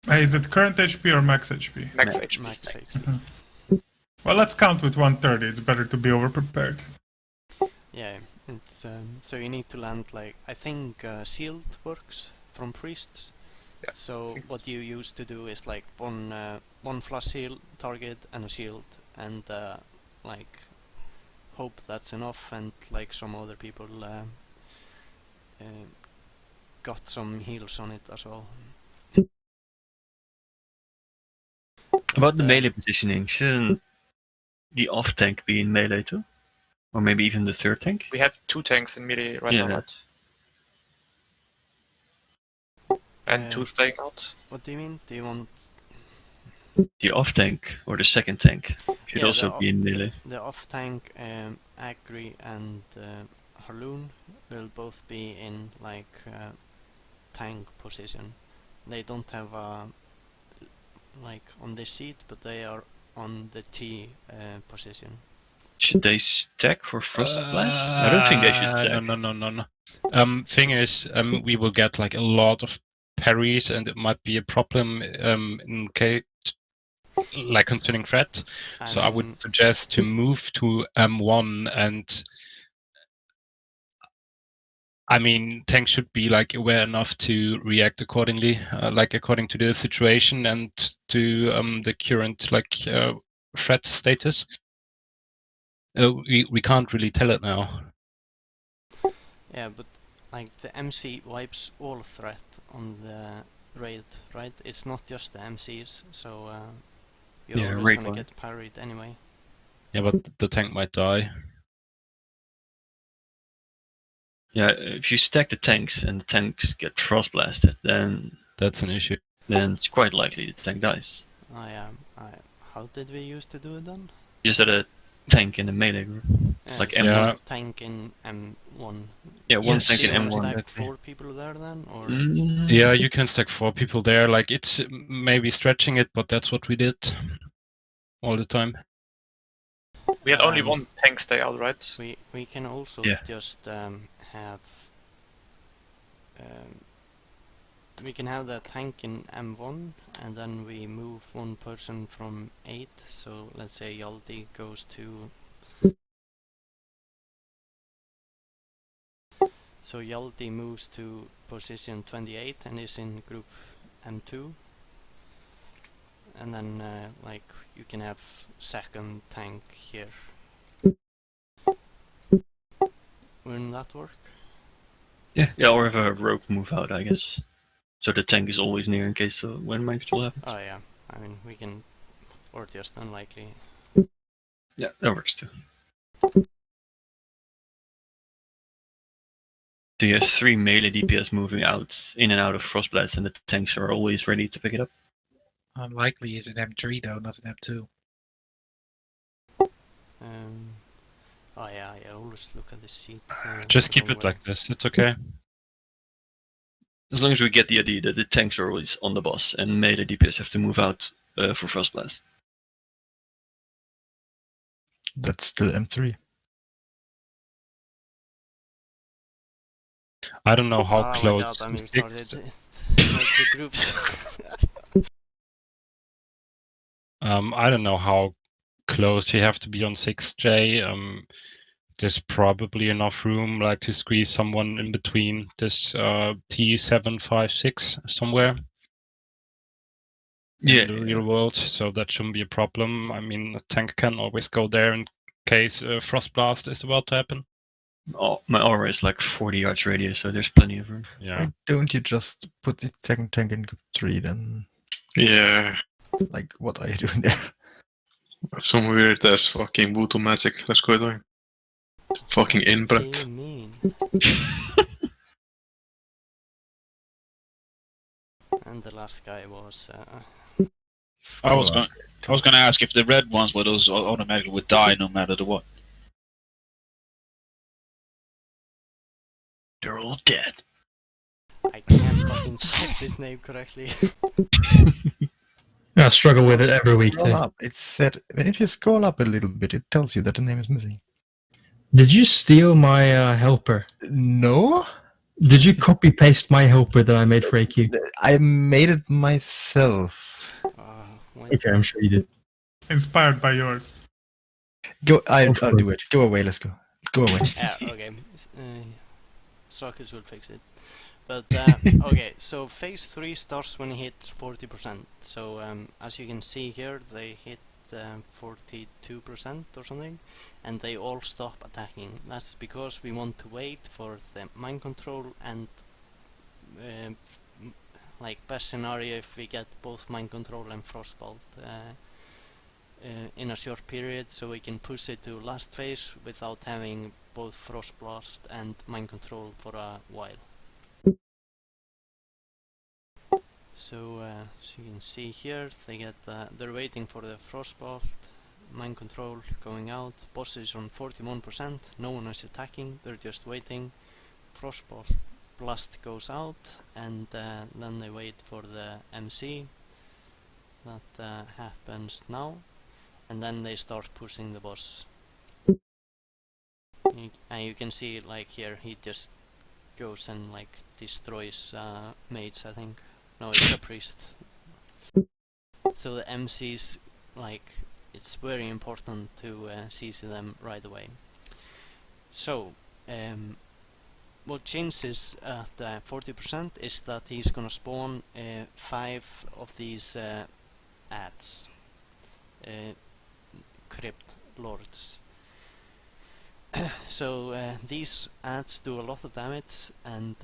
Is it current HP or max HP? Max HP. Max HP. Mhm. Well, let's count with 130. It's better to be over-prepared. Yeah, it's so you need to land like I think shield works from priests. Yeah. So what you used to do is like one flush shield target and a shield, and like hope that's enough, and like some other people got some heals on it as well. About the melee positioning, shouldn't the off tank be in melee too? Or maybe even the third tank? We have 2 tanks in melee right now, right? And 2 staying out. What do you mean? Do you want The off tank or the second tank should also be in melee. The off tank, Agri and Harloon will both be in like tank position. They don't have like on the seat, but they are on the T position. Should they stack for Frost Blast? I don't think they should stack. No. Thing is, we will get like a lot of parries, and it might be a problem in case, like concerning threat. So I would suggest to move to M1, and I mean, tanks should be like aware enough to react accordingly, like according to the situation and to the current like threat status. We can't really tell it now. Yeah, but like the MC wipes all threat on the raid, right? It's not just the MCs, so you're always gonna get parried anyway. Yeah, but the tank might die. Yeah, if you stack the tanks and the tanks get frost blasted, then that's an issue. Then it's quite likely the tank dies. How did we used to do it then? You said a tank in a melee group, like so M1. Tank in M1. Yeah, one tank in M1. Stack 4 people there then, or? Yeah, you can stack 4 people there. Like it's maybe stretching it, but that's what we did all the time. We had only 1 tank stay out, right? We can also just have we can have the tank in M1, and then we move 1 person from 8. So let's say Yaldi goes to. So Yaldi moves to position 28 and is in group M2. And then like you can have second tank here. Wouldn't that work? Yeah, or have a rogue move out, I guess. So the tank is always near in case when mind control happens. Oh yeah, I mean we can, or just unlikely. Yeah, that works too. So you have 3 melee DPS moving out, in and out of Frostblast, and the tanks are always ready to pick it up. Unlikely is an M3 though, not an M2. Oh yeah, I always look at the seat. Just keep it like this, it's okay. As long as we get the idea that the tanks are always on the boss, and melee DPS have to move out for Frostblast. That's still M3. I don't know how oh close. My God, I'm retarded. Like the groups. I don't know how close you have to be on 6J. There's probably enough room like to squeeze someone in between this T756 somewhere. In the real world, so that shouldn't be a problem. I mean, a tank can always go there in case Frost Blast is about to happen. Oh, my aura is like 40 yards radius, so there's plenty of room. Yeah. Why don't you just put the second tank in group 3 then? Yeah. Like, what are you doing there? That's some weird ass fucking voodoo magic. That's quite doing. Fucking inbred. What do you mean? And the last guy was. I was going to ask if the red ones were those automatically would die no matter the what. They're all dead. I can't fucking type this name correctly. I struggle with it every week. Scroll up. It said if you scroll up a little bit, it tells you that the name is missing. Did you steal my helper? No. Did you copy paste my helper that I made for AQ? I made it myself. Okay, I'm sure you did. Inspired by yours. Go. I'll do it. Go away. Let's go. Go away. Yeah, okay. Sockets will fix it. But, okay, so phase 3 starts when he hits 40%. So, as you can see here, they hit 42% or something, and they all stop attacking. That's because we want to wait for the mind control and, like, best scenario if we get both mind control and frostbolt in a short period, so we can push it to last phase without having both frostblast and mind control for a while. So as you can see here, they get they're waiting for the frostbolt, mind control going out. Boss is on 41%. No one is attacking. They're just waiting. Frostbolt blast goes out, and then they wait for the MC. That happens now, and then they start pushing the boss. And you can see, like here, he just goes and like destroys mates, I think. No, it's a priest. So the MCs, like, it's very important to seize them right away. So, what changes at 40% is that he's gonna spawn 5 of these ads, crypt lords. So these ads do a lot of damage, and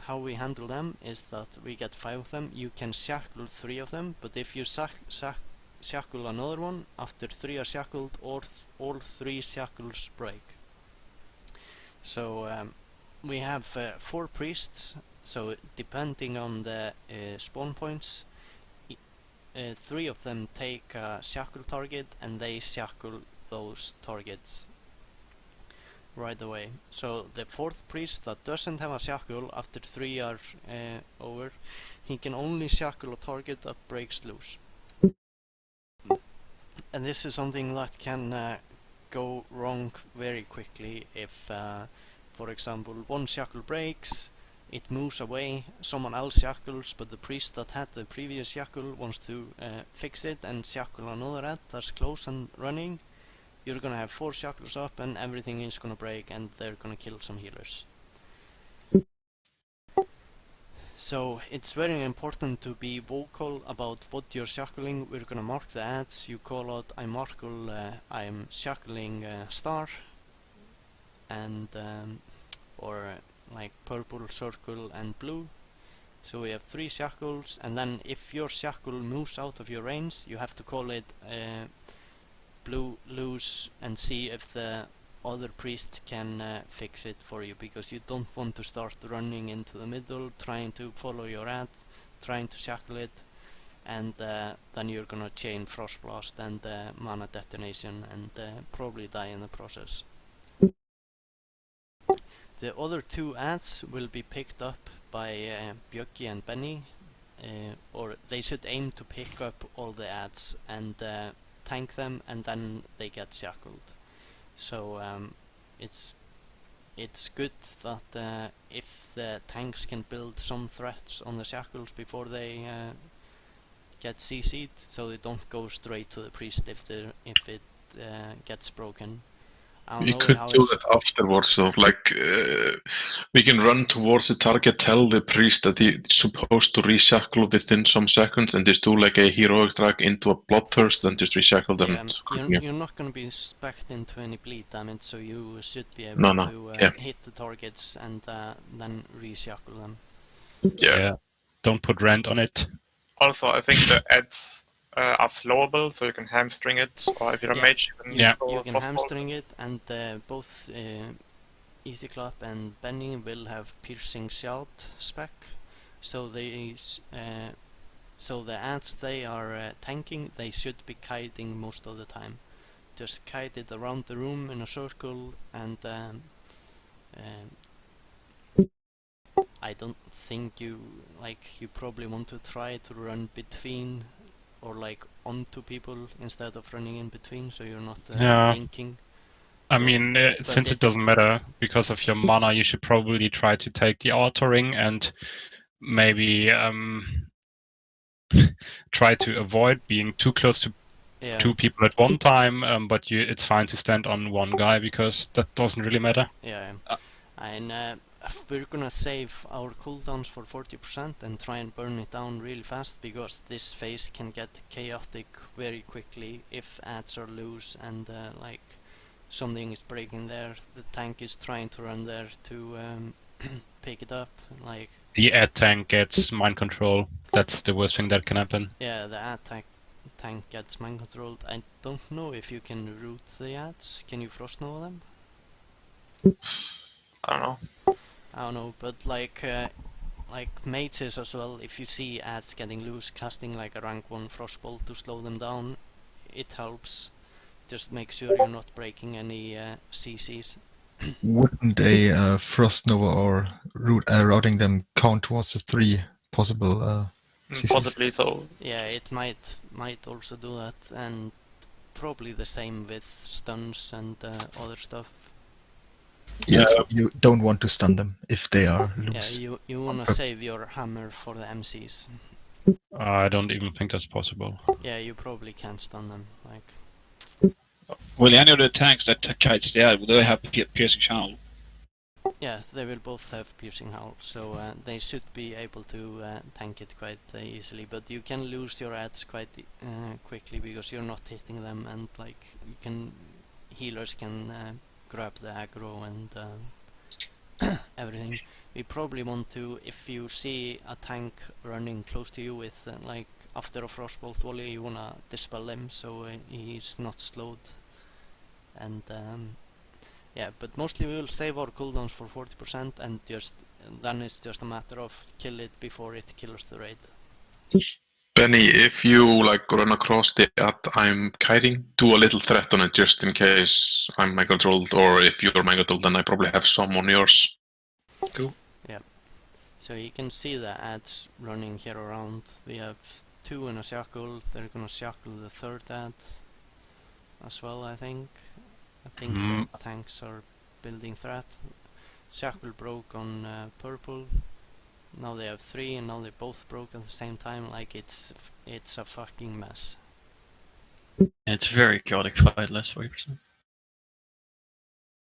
how we handle them is that we get 5 of them. You can shackle 3 of them, but if you shackle another one, after 3 are shackled, all 3 shackles break. So we have 4 priests, so depending on the spawn points, 3 of them take a shackle target, and they shackle those targets right away. So the 4th priest that doesn't have a shackle, after 3 are over, he can only shackle a target that breaks loose. And this is something that can go wrong very quickly if, for example, one shackle breaks, it moves away, someone else shackles, but the priest that had the previous shackle wants to fix it and shackle another ad that's close and running. You're gonna have 4 shackles up, and everything is gonna break, and they're gonna kill some healers. So it's very important to be vocal about what you're shackling. We're gonna mark the ads. You call out, I'm shackling star, and or like purple, circle, and blue. So we have 3 shackles, and then if your shackle moves out of your range, you have to call it blue loose and see if the other priest can fix it for you, because you don't want to start running into the middle, trying to follow your ad, trying to shackle it, and then you're gonna chain frostblast and mana detonation and probably die in the process. The other 2 ads will be picked up by Björki and Benny, or they should aim to pick up all the ads and tank them, and then they get shackled. So it's good that if the tanks can build some threats on the shackles before they get CC'd, so they don't go straight to the priest if it gets broken. We could do that afterwards, so like we can run towards the target, tell the priest that he's supposed to reshackle within some seconds, and just do like a heroic drag into a bloodthirst and just reshackle them. You're not going to be specced into any bleed damage, so you should be able to hit the targets and then reshackle them. Yeah. Don't put rent on it. Also, I think the ads are slowable, so you can hamstring it, or if you're a mage, you can hamstring it, and both Easy Clap and Benny will have piercing shout spec, so they so the ads they are tanking, they should be kiting most of the time. Just kite it around the room in a circle, and I don't think you probably want to try to run between or like onto people instead of running in between, so you're not linking. I mean, since it doesn't matter because of your mana, you should probably try to take the auto ring and maybe try to avoid being too close to two people at one time. But it's fine to stand on one guy because that doesn't really matter. Yeah, and we're gonna save our cooldowns for 40% and try and burn it down really fast, because this phase can get chaotic very quickly if adds are loose and like something is breaking there. The tank is trying to run there to pick it up. Like the ad tank gets mind control. That's the worst thing that can happen. Yeah, the ad tank gets mind controlled. I don't know if you can root the ads. Can you frost nova them? I don't know. I don't know, but like mages as well, if you see ads getting loose, casting like a rank 1 frostbolt to slow them down, it helps. Just make sure you're not breaking any CCs. Wouldn't a Frost Nova or routing them count towards the 3 possible CCs? Possibly so. Yeah, it might also do that, and probably the same with stuns and other stuff. Yes, you don't want to stun them if they are loose. Yeah, you wanna save your hammer for the MCs. I don't even think that's possible. Yeah, you probably can't stun them. Like. Will any of the tanks that kites the ad, will they have piercing channel? Yeah, they will both have piercing howl, so they should be able to tank it quite easily. But you can lose your ads quite quickly because you're not hitting them, and like healers can grab the aggro and everything. We probably want to, if you see a tank running close to you with like after a frostbolt volley, you wanna dispel him so he's not slowed. And yeah, but mostly we will save our cooldowns for 40%, and then it's just a matter of kill it before it kills the raid. Benny, if you like run across the ad I'm kiting, do a little threat on it just in case I'm mind controlled, or if you're mind controlled, then I probably have some on yours. Cool. Yeah. So you can see the ads running here around. We have 2 in a shackle. They're gonna shackle the 3rd ad as well, I think. I think the tanks are building threat. Shackle broke on purple. Now they have 3, and now they both broke at the same time. Like it's a fucking mess. It's very chaotic fight, less 40%.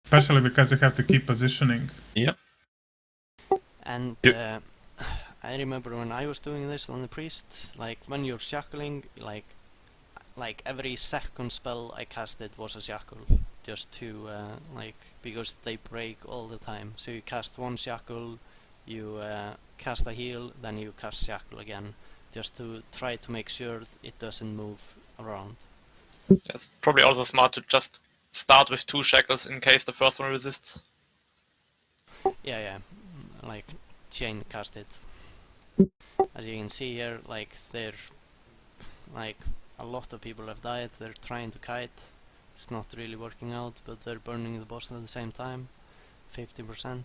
Especially because you have to keep positioning. Yep. And I remember when I was doing this on the priest, like when you're shackling, like every second spell I casted was a shackle, just to because they break all the time. So you cast 1 shackle, you cast a heal, then you cast shackle again, just to try to make sure it doesn't move around. It's probably also smart to just start with 2 shackles in case the first one resists. Yeah, like chain cast it. As you can see here, like a lot of people have died. They're trying to kite. It's not really working out, but they're burning the boss at the same time. 50%.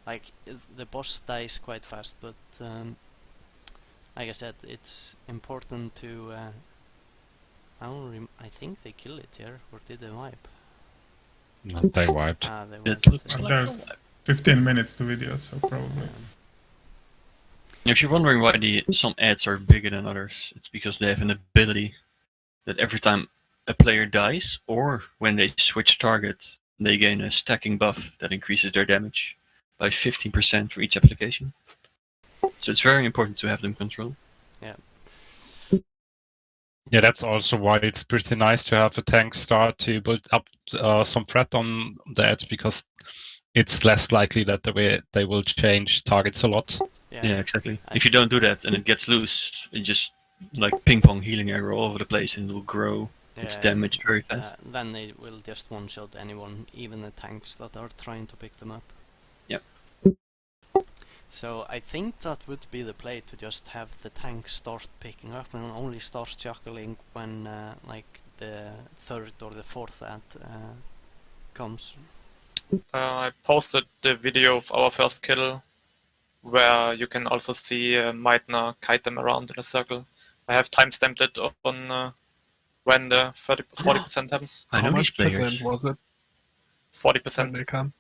Like the boss dies quite fast, but like I said, it's important to. I think they killed it here, or did they wipe? Not they wiped. They It wiped. looks like There's 15 minutes to video, so probably. If you're wondering why some ads are bigger than others, it's because they have an ability that every time a player dies, or when they switch target, they gain a stacking buff that increases their damage by 15% for each application. So it's very important to have them controlled. Yeah. Yeah, that's also why it's pretty nice to have the tank start to build up some threat on the ads, because it's less likely that they will change targets a lot. Yeah, exactly. If you don't do that and it gets loose, it just like ping pong healing arrow all over the place, and it will grow its damage very fast. Then they will just one-shot anyone, even the tanks that are trying to pick them up. Yep. So I think that would be the play, to just have the tank start picking up and only start shackling when like the 3rd or the 4th ad comes. I posted the video of our first kill where you can also see Meitner kite them around in a circle. I have timestamped it on when the 40% happens. I know How these much percent players. was it 40%. when they come?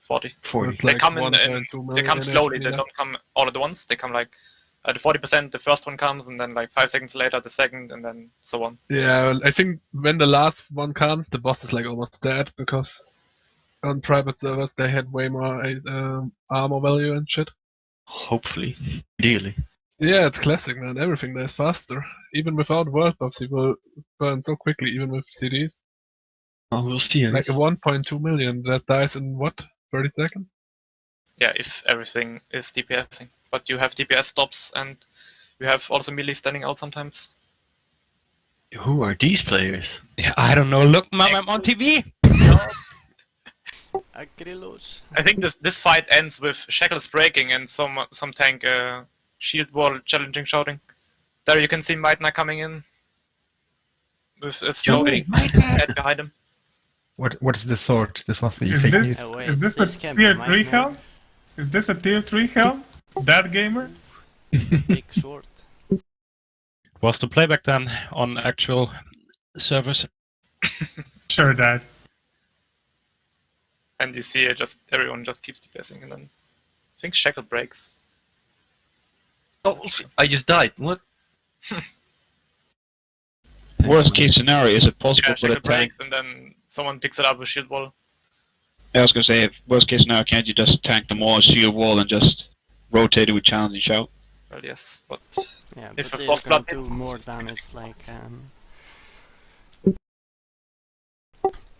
40. 40. It's They like come 1.2 they come million slowly. They vanilla. don't come all at once. They come like at the 40%. The first one comes, and then like 5 seconds later the second, and then so on. Yeah, well, I think when the last one comes, the boss is like almost dead because on private servers they had way more armor value and shit. Hopefully. Ideally. Yeah, it's classic, man. Everything there is faster. Even without world buffs, you will burn so quickly, even with CDs. Oh, we'll see, I Like guess. 1.2 million that dies in what? 30 seconds? Yeah, if everything is DPSing. But you have DPS stops, and you have also melee standing out sometimes. Who are these players? Yeah, I don't know. Look, Mom, I'm on TV. Agrillos. I think this fight ends with shackles breaking and some tank shield wall challenging shouting. There you can see Meitner coming in with a slowing head behind him. What is the sword? This must be Is fake this news. Oh, wait, is this this a can be tier my 3 name. helm? Is this a tier 3 helm? That gamer? Big sword. Was to play back then on actual servers. Sure, Dad. And you see everyone just keeps DPSing, and then I think shackle breaks. Oh, I just died. What? Worst case scenario, is it possible Yeah, for the shackle tank? breaks, and then someone picks it up with shield wall. I was gonna say, worst case scenario, can't you just tank them all, shield wall, and just rotate it with challenge and shout? Well, yes, but Yeah, if but a they're frost gonna blood do hits, more damage, like.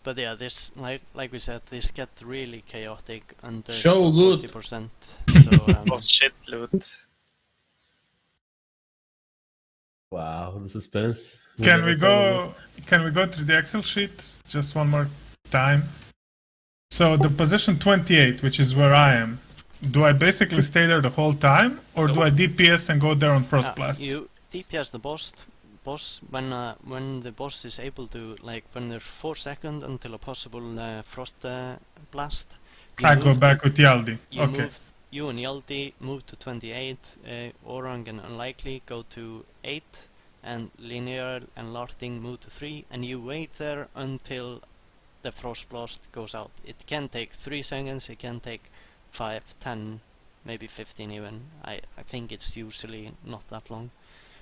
But yeah, this like we said, this get really chaotic under So good. 40%. So oh shit, loot. Wow, the suspense. Can we go to the Excel sheet just one more time? So the position 28, which is where I am, do I basically stay there the whole time, or do I DPS and go there on Frost Blast? you DPS the boss when the boss is able to, like, when there's 4 seconds until a possible frost blast. I go back with Yaldi. Okay. You and Yaldi move to 28, Orang and Unlikely go to 8, and Linear and Larting move to 3, and you wait there until the frost blast goes out. It can take 3 seconds, it can take 5, 10, maybe 15 even. I think it's usually not that long.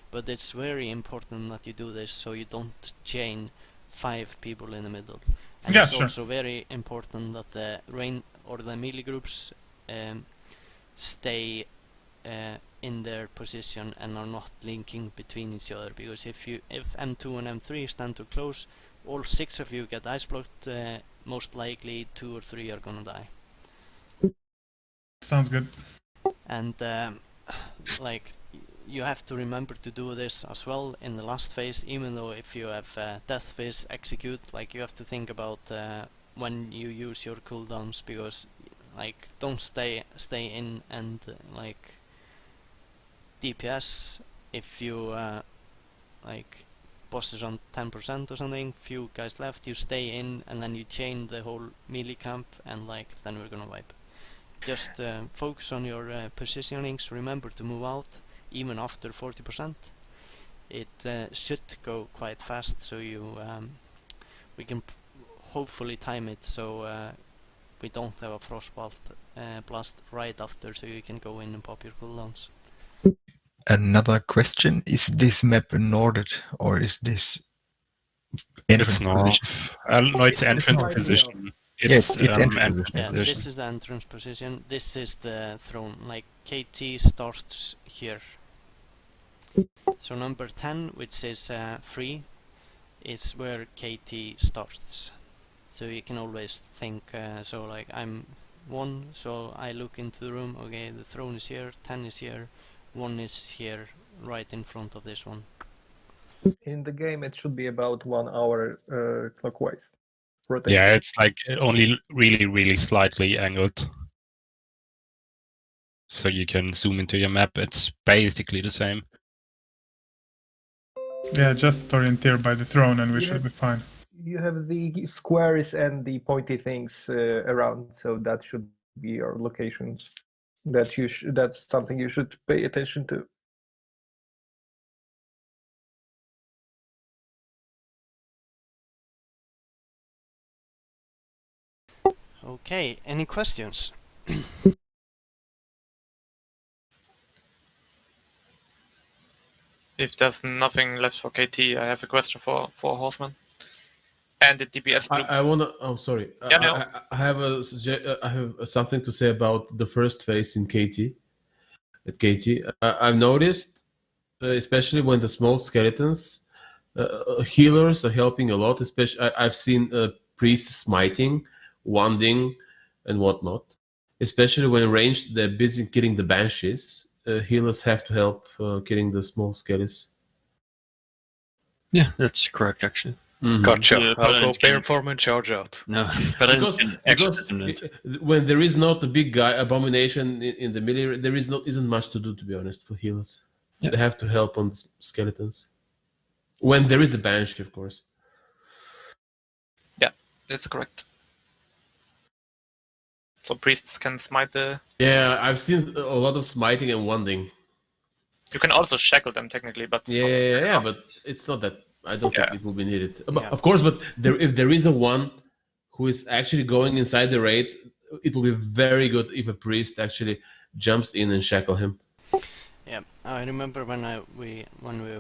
But it's very important that you do this so you don't chain 5 people in the middle. And Yeah, it's sure. also very important that the rain or the melee groups stay in their position and are not linking between each other, because if M2 and M3 stand too close, all 6 of you get ice blocked, most likely 2 or 3 are gonna die. Sounds good. And like, you have to remember to do this as well in the last phase, even though if you have death phase execute, like, you have to think about when you use your cooldowns, because, like, don't stay in and like DPS if you like boss is on 10% or something, few guys left, you stay in and then you chain the whole melee camp, and like then we're gonna wipe. Just focus on your positionings, remember to move out even after 40%. It should go quite fast, so we can hopefully time it so we don't have a frost blast right after, so you can go in and pop your cooldowns. Another question: is this map Norded or is this entrance It's not. position? No, it's It's entrance right position. Yes, It's it's entrance entrance position. Yeah, this is the entrance position. This is the throne. Like, KT starts here. So number 10, which is free, is where KT starts. So you can always think, so like I'm 1, so I look into the room, okay, the throne is here, 10 is here, 1 is here, right in front of this one. In the game, it should be about 1 hour clockwise. Rotation. Yeah, it's like only really slightly angled. So you can zoom into your map, it's basically the same. Yeah, just orienteer by the throne and we Yeah. should be fine. You have the squares and the pointy things around, so that should be your locations. that's something you should pay attention to. Okay, any questions? If there's nothing left for KT, I have a question for Horseman. And the DPS group. I wanna. Oh, sorry. Yeah, no. I have I have something to say about the first phase in KT. At KT, I've noticed, especially when the small skeletons, healers are helping a lot. Especially, I've seen priests smiting, wanding, and whatnot. Especially when ranged, they're busy killing the banshees. Healers have to help killing the small skeletons. Yeah, that's correct, actually. Mhm. Gotcha. Yeah, I'll go Paladins bear can- form and charge out. No, but because when there is not a big guy abomination in the melee, there isn't much to do, to be honest, for healers. Yeah. They have to help on the skeletons when there is a banshee, of course. Yeah, that's correct. So priests can smite the. Yeah, I've seen a lot of smiting and wanding. You can also shackle them technically, but it's not- Yeah, but it's not that. I don't think it will be needed. But Yeah. of course, but if there is a one who is actually going inside the raid, it will be very good if a priest actually jumps in and shackle him. Yeah, I remember when we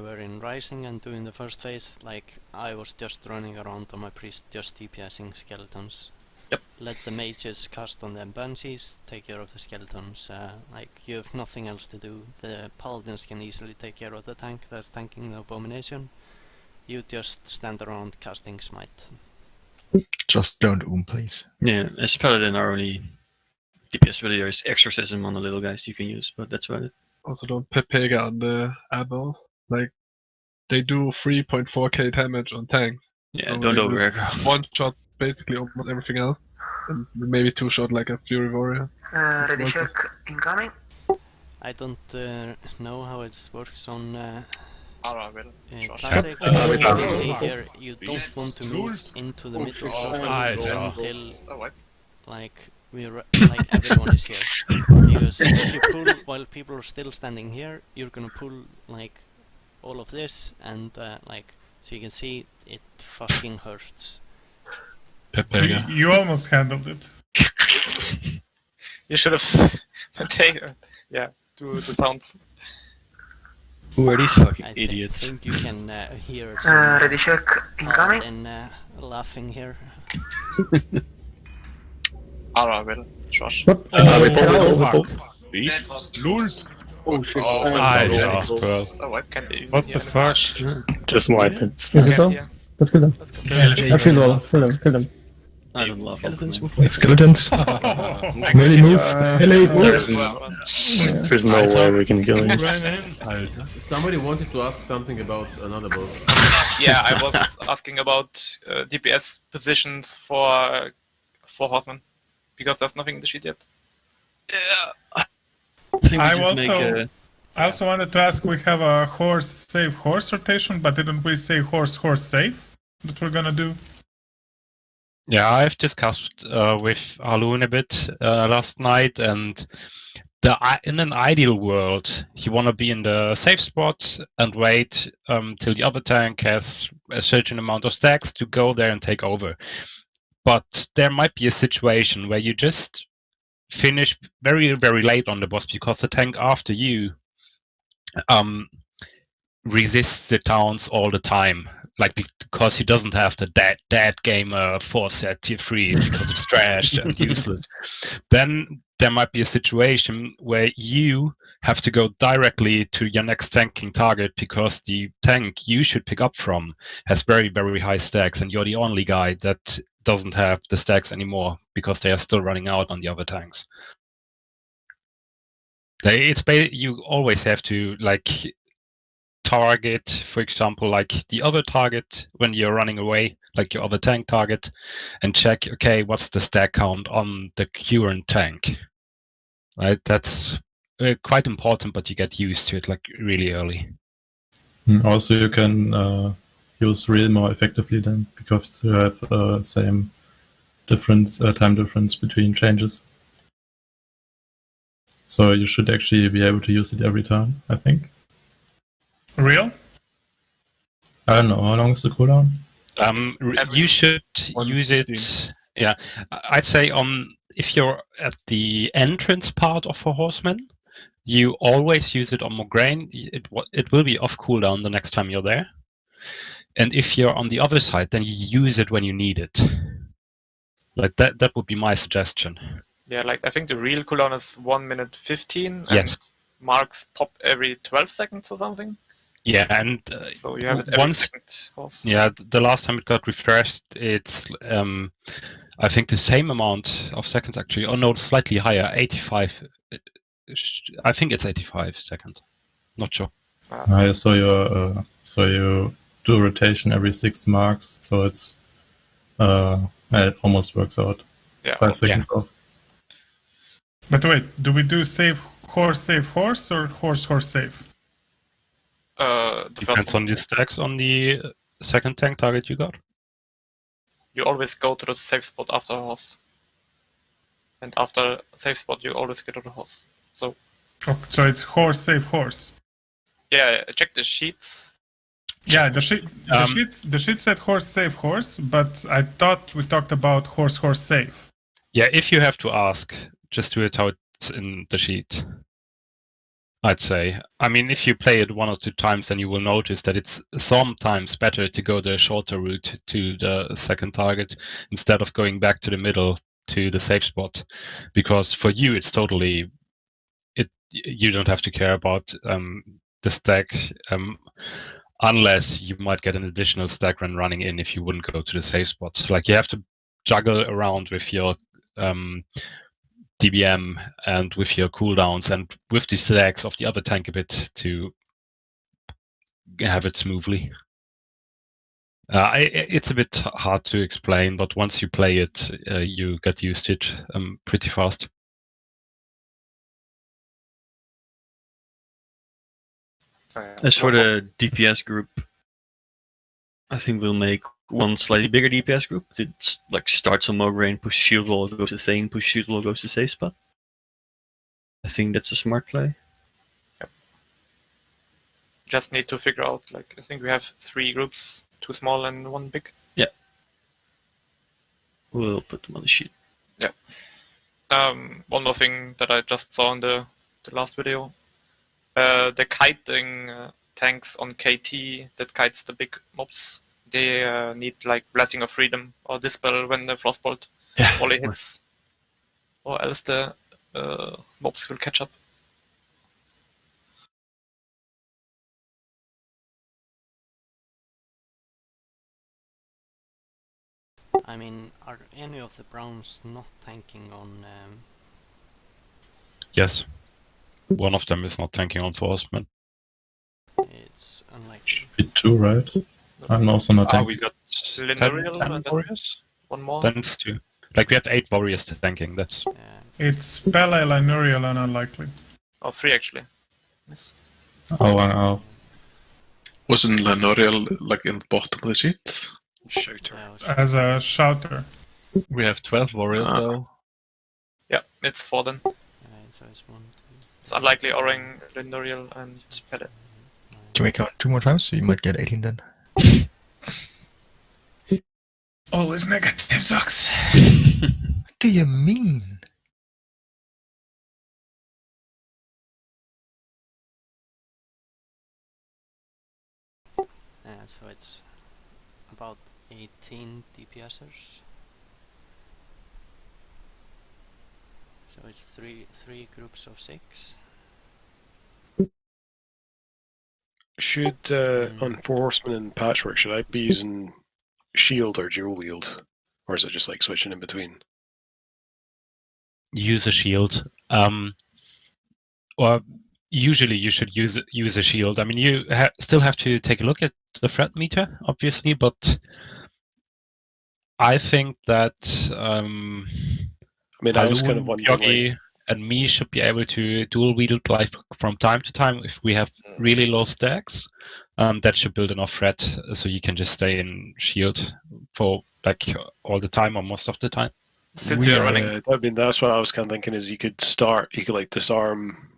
were in Rising and doing the first phase, like I was just running around on my priest, just DPSing skeletons. Yep. Let the mages cast on them banshees, take care of the skeletons. Like you have nothing else to do. The paladins can easily take care of the tank that's tanking the abomination. You just stand around casting smite. Just don't please. Yeah, as Paladin, our only DPS really is exorcism on the little guys you can use, but that's about it. Also, don't Pepega on the eyeballs. Like, they do 3.4k damage on tanks. Yeah, So don't they over will aggro. One shot basically almost everything else. And maybe two shot like a Fury Warrior. Ready check incoming. I don't know how it works on Classic. You see here, you don't want to move into the middle until like like everyone is here. Because if you pull while people are still standing here, you're gonna pull like all of this and like so you can see it fucking hurts. You almost handled it. You should have taken. Yeah, do the sounds. Who are these fucking I idiots? think you can hear Ready check incoming. and laughing here. Well, Josh. Fuck. That was close. Oh shit. What the fuck? Just wipe it. Let's kill them. I kill all. Kill them. I don't love Skeletons. Melee move. Melee move. Yeah. There's no way we can kill him. Somebody wanted to ask something about another boss. Yeah, I was asking about DPS positions for Horseman because there's nothing in the sheet yet. Yeah. I also wanted to ask. We have a horse rotation, but didn't we say horse save that we're gonna do? Yeah, I've discussed with Alun a bit last night, and in an ideal world, you want to be in the safe spot and wait till the other tank has a certain amount of stacks to go there and take over. But there might be a situation where you just finish very, very late on the boss because the tank after you resists the towns all the time. Like because he doesn't have the dead gamer force at tier 3 because it's trashed and useless. Then there might be a situation where you have to go directly to your next tanking target because the tank you should pick up from has very, very high stacks and you're the only guy that doesn't have the stacks anymore because they are still running out on the other tanks. You always have to like target, for example, like the other target when you're running away, like your other tank target, and check, okay, what's the stack count on the current tank? Right, that's quite important, but you get used to it like really early. Also, you can use real more effectively then because you have same difference time difference between changes. So you should actually be able to use it every turn, I think. Real? I don't know, how long is the cooldown? You should use 1:15. it. Yeah, I'd say if you're at the entrance part of a horseman, you always use it on Mograine. It will be off cooldown the next time you're there. And if you're on the other side, then you use it when you need it. Like that would be my suggestion. Yeah, like I think the real cooldown is 1 minute 15, Yes. and marks pop every 12 seconds or something. Yeah, and So you have it every second horse. Yeah, the last time it got refreshed, it's I think the same amount of seconds actually. Oh no, slightly higher, 85. I think it's 85 seconds. Not sure. So you do rotation every 6 marks, so it's it almost works out. Yeah. 5 seconds off. But wait, do we do save horse or horse save? Depends on the stacks on the second tank target you got. You always go to the safe spot after a horse. And after safe spot, you always get to the horse. So So it's horse save horse. yeah, check the sheets. Yeah, the sheet said horse save horse, but I thought we talked about horse save. Yeah, if you have to ask, just do it how it's in the sheet. I'd say. I mean, if you play it 1 or 2 times, then you will notice that it's sometimes better to go the shorter route to the second target instead of going back to the middle to the safe spot, because for you it's totally you don't have to care about the stack unless you might get an additional stack when running in if you wouldn't go to the safe spot. Like you have to juggle around with your DBM and with your cooldowns and with the stacks of the other tank a bit to have it smoothly. It's a bit hard to explain, but once you play it, you get used to it pretty fast. As for the DPS group, I think we'll make one slightly bigger DPS group. It's like starts on Mograine, push shield wall, goes to Thane, push shield wall, goes to safe spot. I think that's a smart play. Yep. Just need to figure out, like, I think we have 3 groups, 2 small and 1 big. Yeah. We'll put them on the sheet. Yeah. One more thing that I just saw in the last video. The kiting tanks on KT that kites the big mobs, they need like Blessing of Freedom or Dispel when the Frostbolt volley hits. Or else the mobs will catch up. I mean, are any of the Browns not tanking on... Yes. One of them is not tanking on Horseman. It's unlikely. Be 2, right? I'm also not tanking. We got 10 and warriors? One more. Then it's 2. Like we have 8 warriors tanking. That's. It's Pele, Linurial, and unlikely. Oh, 3 actually. Yes. Oh. Wasn't Lenorial like in the bottom of the sheet? Shooter. As a shouter. We have 12 warriors though. Yeah, it's 4 then. So it's 1, 2. It's unlikely Orang, Lindoriel, and Pellet. Can we count 2 more times? So you might get 18 then. Always negative sucks. What do you mean? So it's about 18 DPSers. So it's three groups of 6. Should on 4 Horsemen and Patchwork, should I be using shield or dual wield, or is it just like switching in between? Use a shield. Or usually you should use a shield. I mean, you still have to take a look at the threat meter, obviously, but I think that I mean, I was kind of wondering, Yogi and me should be able to dual wield like from time to time if we have really low stacks. That should build enough threat so you can just stay in shield for like all the time or most of the time. Since you're running. I mean, that's what I was kind of thinking. Is you could like disarm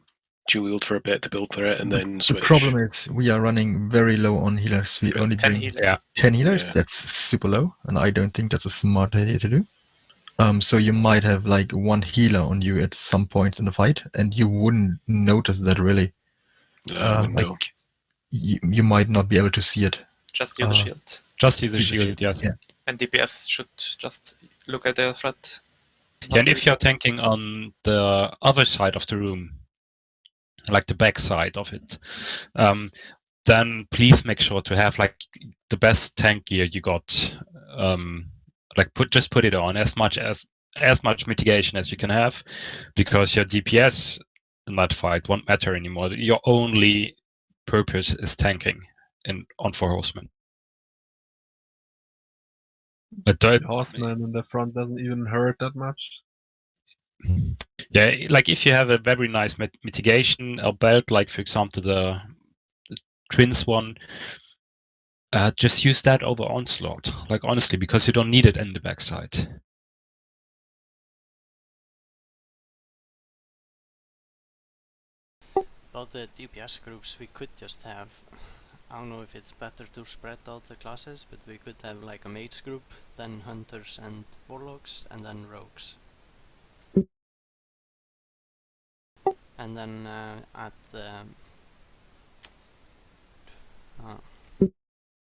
dual wield for a bit to build threat, and then switch. The problem is we are running very low on healers. We only 10 bring healers. 10 healers. Yeah. That's super low, and I don't think that's a smart idea to do. So you might have like one healer on you at some points in the fight, and you wouldn't notice that really. You might not be able to see it. Just use the shield. Just use the shield, yes. Yeah. And DPS should just look at their threat. Yeah, and if you're tanking on the other side of the room, like the back side of it, then please make sure to have like the best tank gear you got. Like just put it on as much mitigation as you can have, because your DPS in that fight won't matter anymore. Your only purpose is tanking on 4 horsemen. The horseman in the front doesn't even hurt that much. Yeah, like if you have a very nice mitigation, a belt, like for example the twins one, just use that over onslaught. Like honestly, because you don't need it in the backside. About the DPS groups, we could just have, I don't know if it's better to spread out the classes, but we could have like a mage group, then hunters and warlocks, and then rogues. And then at the...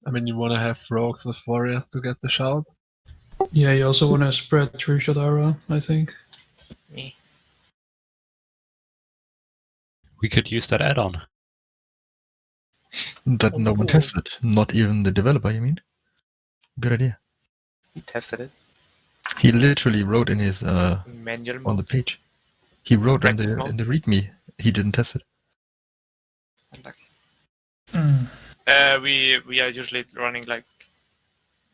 I mean, you want to have rogues with warriors to get the shout. Yeah, you also want to spread through Shadara, I think. We could use that add-on. That no one tested. Not even the developer, you mean? Good idea. He tested it. He literally wrote in his Manual on the mode. page. He wrote in Practice the mode. README. He didn't test it. We are usually running like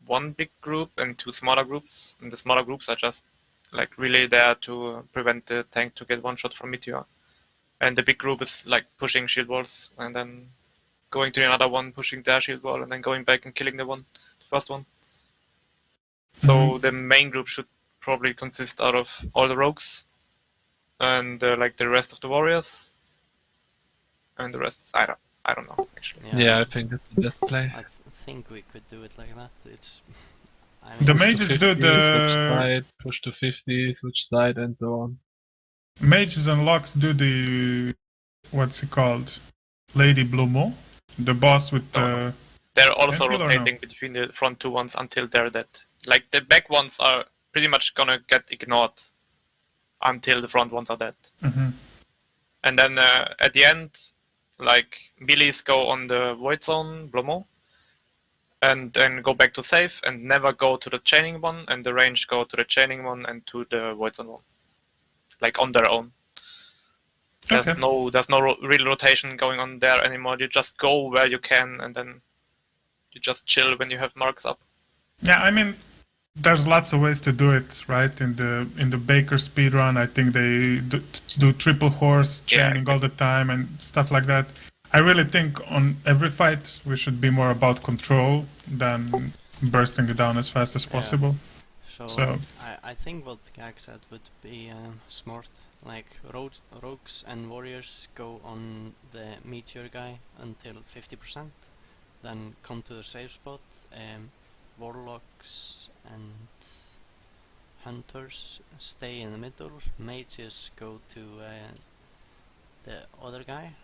one big group and 2 smaller groups, and the smaller groups are just like really there to prevent the tank to get one shot from Meteor. And the big group is like pushing shield walls and then going to another one, pushing their shield wall, and then going back and killing the first one. So the main group should probably consist out of all the rogues and like the rest of the warriors, and the rest I don't know actually. Yeah, I think that's the best play. I think we could do it like that. It's... The mages do Switch the... side, push to 50, switch side, and so on. Mages and locks do the... What's it called? Lady Blumo? The boss with the... They're also Handle or no? rotating between the front 2 ones until they're dead. Like the back ones are pretty much gonna get ignored until the front ones are dead. Mhm. And then at the end, like melees go on the void zone, Blomo, and then go back to safe and never go to the chaining one, and the range go to the chaining one and to the void zone one. Like on their own. There's Okay. no real rotation going on there anymore. You just go where you can, and then you just chill when you have marks up. Yeah, I mean, there's lots of ways to do it, right? In the Baker speedrun, I think they do triple horse chaining all the time and stuff like that. I really think on every fight we should be more about control than bursting it down as fast as possible. So I think what Gag said would be smart. Like rogues and warriors go on the meteor guy until 50%, then come to the safe spot. Warlocks and hunters stay in the middle. Mages go to the other guy,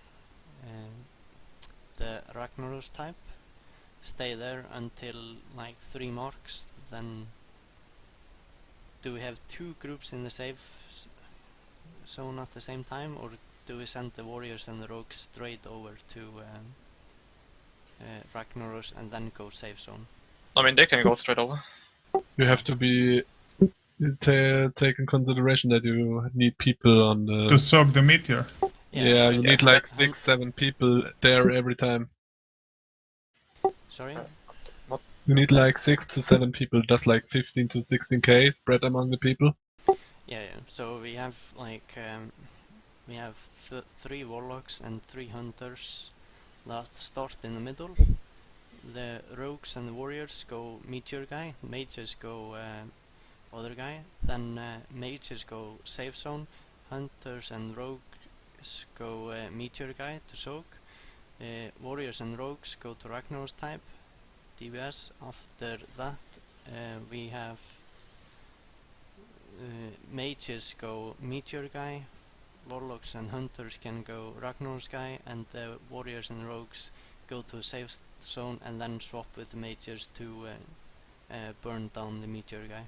the Ragnaros type. Stay there until like 3 marks. Then do we have 2 groups in the safe zone at the same time, or do we send the warriors and the rogues straight over to Ragnaros and then go safe zone? I mean, they can go straight over. You have to be take in consideration that you need people on the... to soak the meteor. Yeah, you need like 6-7 people there every time. Sorry? You need like 6 to 7 people, just like 15 to 16k spread among the people. Yeah. So we have like we have 3 warlocks and 3 hunters that start in the middle. The rogues and the warriors go meteor guy. Mages go other guy. Then mages go safe zone, hunters and rogues go meteor guy to soak. Warriors and rogues go to Ragnar's type, DBS. After that we have mages go meteor guy, warlocks and hunters can go Ragnar's guy, and the warriors and rogues go to safe zone and then swap with the mages to burn down the meteor guy.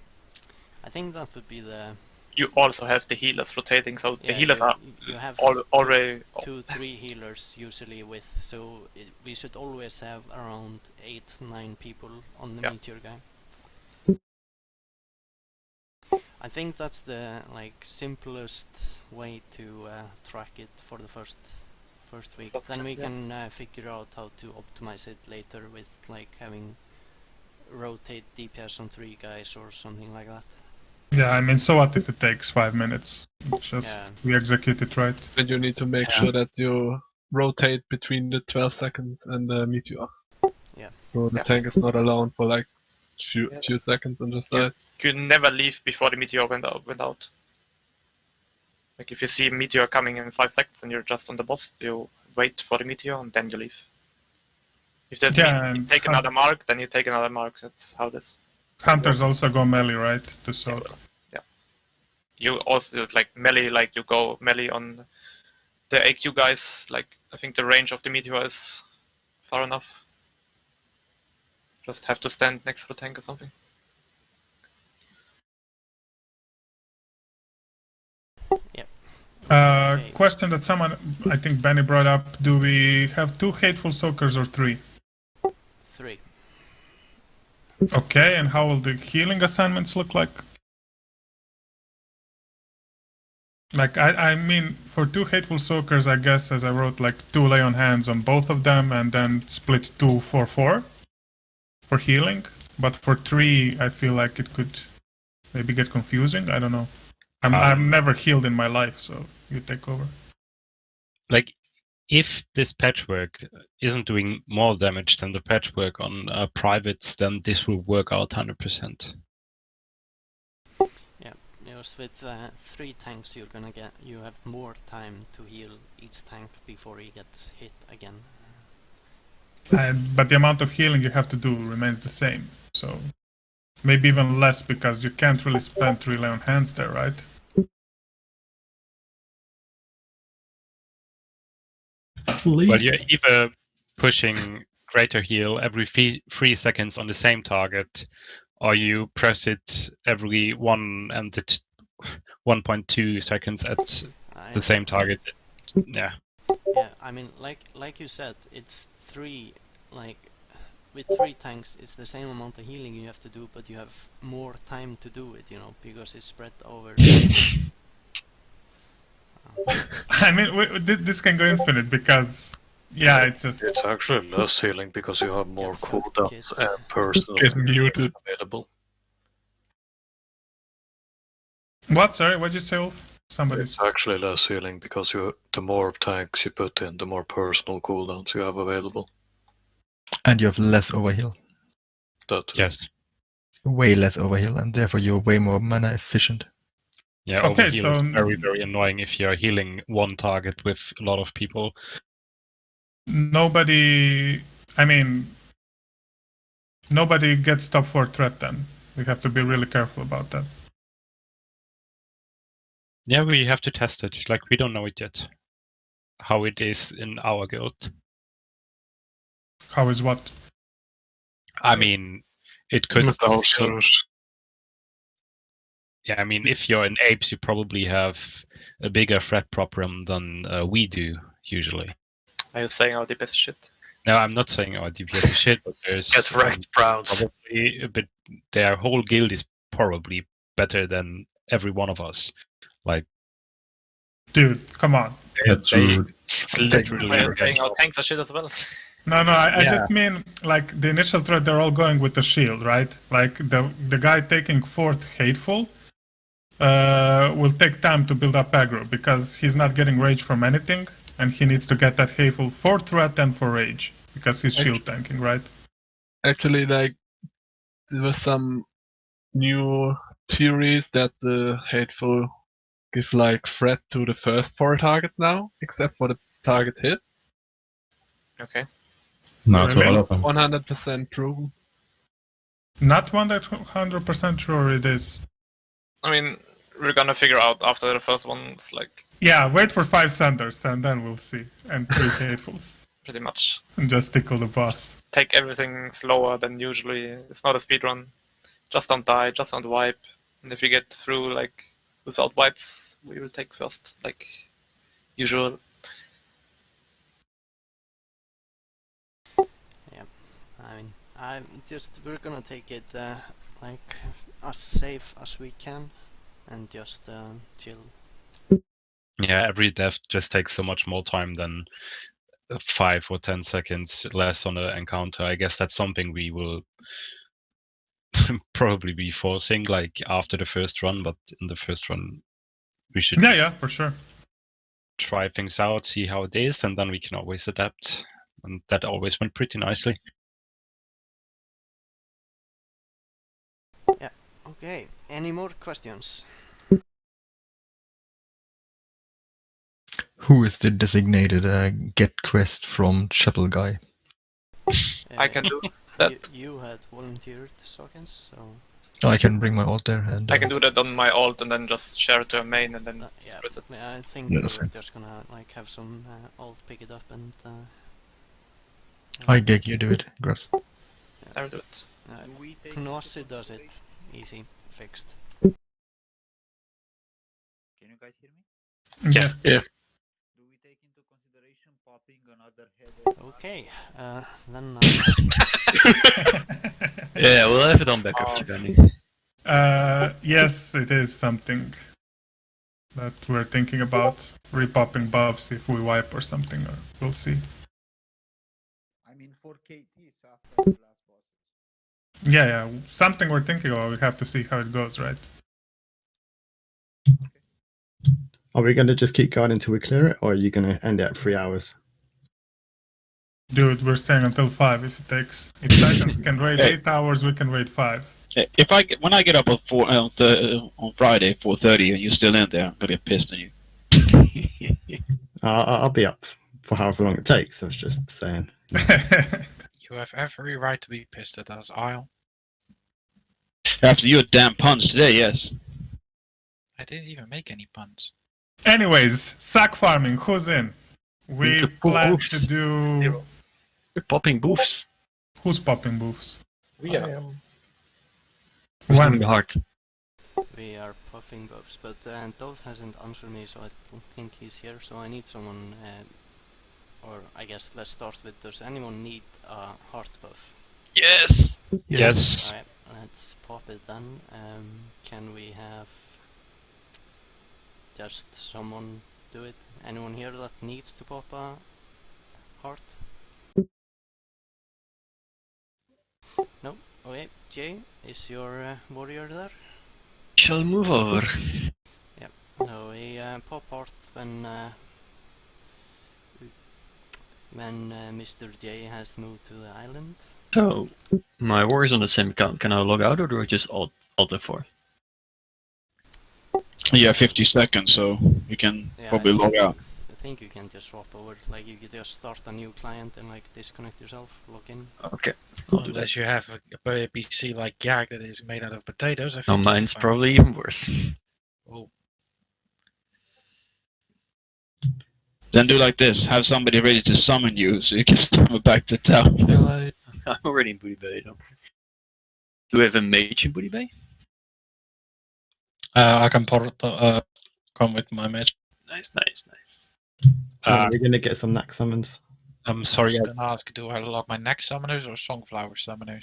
I think that would be the... You also have the healers rotating, so the healers are you have already... 2-3 healers usually with, so we should always have around 8-9 people on the meteor guy. I think that's the simplest way to track it for the first week. Then we can figure out how to optimize it later with having rotate DPS on 3 guys or something like that. Yeah, I mean, so what if it takes 5 minutes? Just we execute it right. Then you need to make sure that you rotate between the 12 seconds and the meteor. Yeah. So the tank is not alone for few seconds and just dies. You never leave before the meteor went out. Like if you see a meteor coming in 5 seconds and you're just on the boss, you wait for the meteor and then you leave. If that means you take another mark, then you take another mark. That's how this. Hunters also go melee, right? To soak. Yeah. You also melee, you go melee on the AQ guys. I think the range of the meteor is far enough. Just have to stand next to the tank or something. Question that someone, I think Benny brought up: do we have 2 hateful soakers or 3? 3. Okay, and how will the healing assignments look like? I mean, for 2 hateful soakers, I guess, as I wrote, 2 lay on hands on both of them, and then split 2 for 4 for healing. But for 3, I feel like it could maybe get confusing. I don't know. I'm never healed in my life, so you take over. If this patchwork isn't doing more damage than the patchwork on privates, then this will work out 100%. Yeah, with 3 tanks you have more time to heal each tank before he gets hit again. But the amount of healing you have to do remains the same, so maybe even less because you can't really spend 3 lay on hands there, right? Well, you're either pushing greater heal every 3 seconds on the same target, or you press it every 1 and 1.2 seconds at the same target. Yeah. Yeah, I mean, like you said, it's 3. With 3 tanks, it's the same amount of healing you have to do, but you have more time to do it, because it's spread over. I mean, this can go infinite because, it's just... It's actually less healing because you have more cooldowns and personal Get muted. available. What? Sorry, what'd you say, Ulf? It's actually less healing because the more tanks you put in, the more personal cooldowns you have available. And you have less overheal. Yes. Way less overheal, and therefore you're way more mana efficient. Yeah, Okay, overheal is very, very annoying if you're healing one target with a lot of people. Nobody gets top 4 threat then. We have to be really careful about that. Yeah, we have to test it. We don't know it yet. How it is in our guild. How is what? I mean, it could... Still... Yeah, I mean, if you're in apes, you probably have a bigger threat problem than we do, usually. Are you saying our DPS is shit? No, I'm not saying our DPS is shit, but there's... Get wrecked, Browns. Probably a bit... Their whole guild is probably better than every one of us. Dude, come on. That's rude. It's literally... Saying our tanks are shit as well. No, I just mean, the initial threat, they're all going with the shield, right? The guy taking 4th hateful will take time to build up aggro because he's not getting rage from anything, and he needs to get that hateful for threat and for rage because he's shield tanking, right? Actually, there was some new theories that the hateful give like threat to the first 4 targets now, except for the target hit. Okay. No, to all of them. 100% proven. Not 100% sure it is. I mean, we're gonna figure out after the first one's like Yeah, wait for 5 Sanders and then we'll see. And 3 Hatefuls. pretty much. And just tickle the boss. Take everything slower than usually. It's not a speed run. Just don't die, just don't wipe. And if you get through like without wipes, we will take first, like usual. Yeah, I mean, we're gonna take it like as safe as we can, and just chill. Yeah, every death just takes so much more time than 5 or 10 seconds less on an encounter. I guess that's something we will probably be forcing like after the first run, but in the first run we should Yeah, for sure. try things out, see how it is, and then we can always adapt. And that always went pretty nicely. Yeah, okay. Any more questions? Who is the designated get quest from Chapel guy? I can do that. You had volunteered, Sokens, so... Oh, I can bring my alt there and... I can do that on my alt and then just share it to a main and then yeah, split it. I think Yeah, we're that's fine. just gonna like have some alt pick it up and... I gig, you do it, Grabs. I'll do it. Knossi does it. Easy. Fixed. Can you guys hear me? Yes. Yeah. Do we take into consideration popping another head? Okay, then... Yeah, we'll have it on backup, Giovanni. Yes, it is something that we're thinking about. Repopping buffs if we wipe or something, or we'll see. I mean, for KT, so after the last boss. Yeah, something we're thinking about. We have to see how it goes, right? Are we going to just keep going until we clear it, or are you going to end it at 3 hours? Dude, we're staying until 5 if it takes. If Titans can wait 8 hours, we can wait 5. When I get up at on Friday 4:30 and you're still in there, I'm gonna get pissed on you. I'll be up for however long it takes. I was just saying. You have every right to be pissed at us, Isle. After your damn puns today, yes. I didn't even make any puns. Anyways, sack farming, who's in? We To pull plan booths. to do... We're popping booths. Who's popping booths? We I are. am. Who's When? doing the heart? We are puffing buffs, but Dove hasn't answered me, so I don't think he's here. So I need someone, or I guess let's start with: does anyone need a heart buff? Yes. Yes. Alright, let's pop it then. Can we have just someone do it? Anyone here that needs to pop a heart? No. Okay, Jay, is your warrior there? Shall move over. Yep. So we pop heart when Mr. J has moved to the island. So, my war is on the same account. Can I log out or do I just alt F4? You have 50 seconds, so you can probably log out. I think you can just swap over. Like you could just start a new client and like disconnect yourself, log in. Okay. Unless you have a PC like Jark that is made out of potatoes. I No, think you'll be mine's fine. probably even worse. Oh. Then do like this: have somebody ready to summon you, so you can summon back to town. I'm already in Booty Bay. Don't worry. Do we have a mage in Booty Bay? I can come with my mage. Nice, nice, nice. We're going to get some knack summons. I'm sorry. I was gonna ask, do I log my neck summoners or Songflower summoners?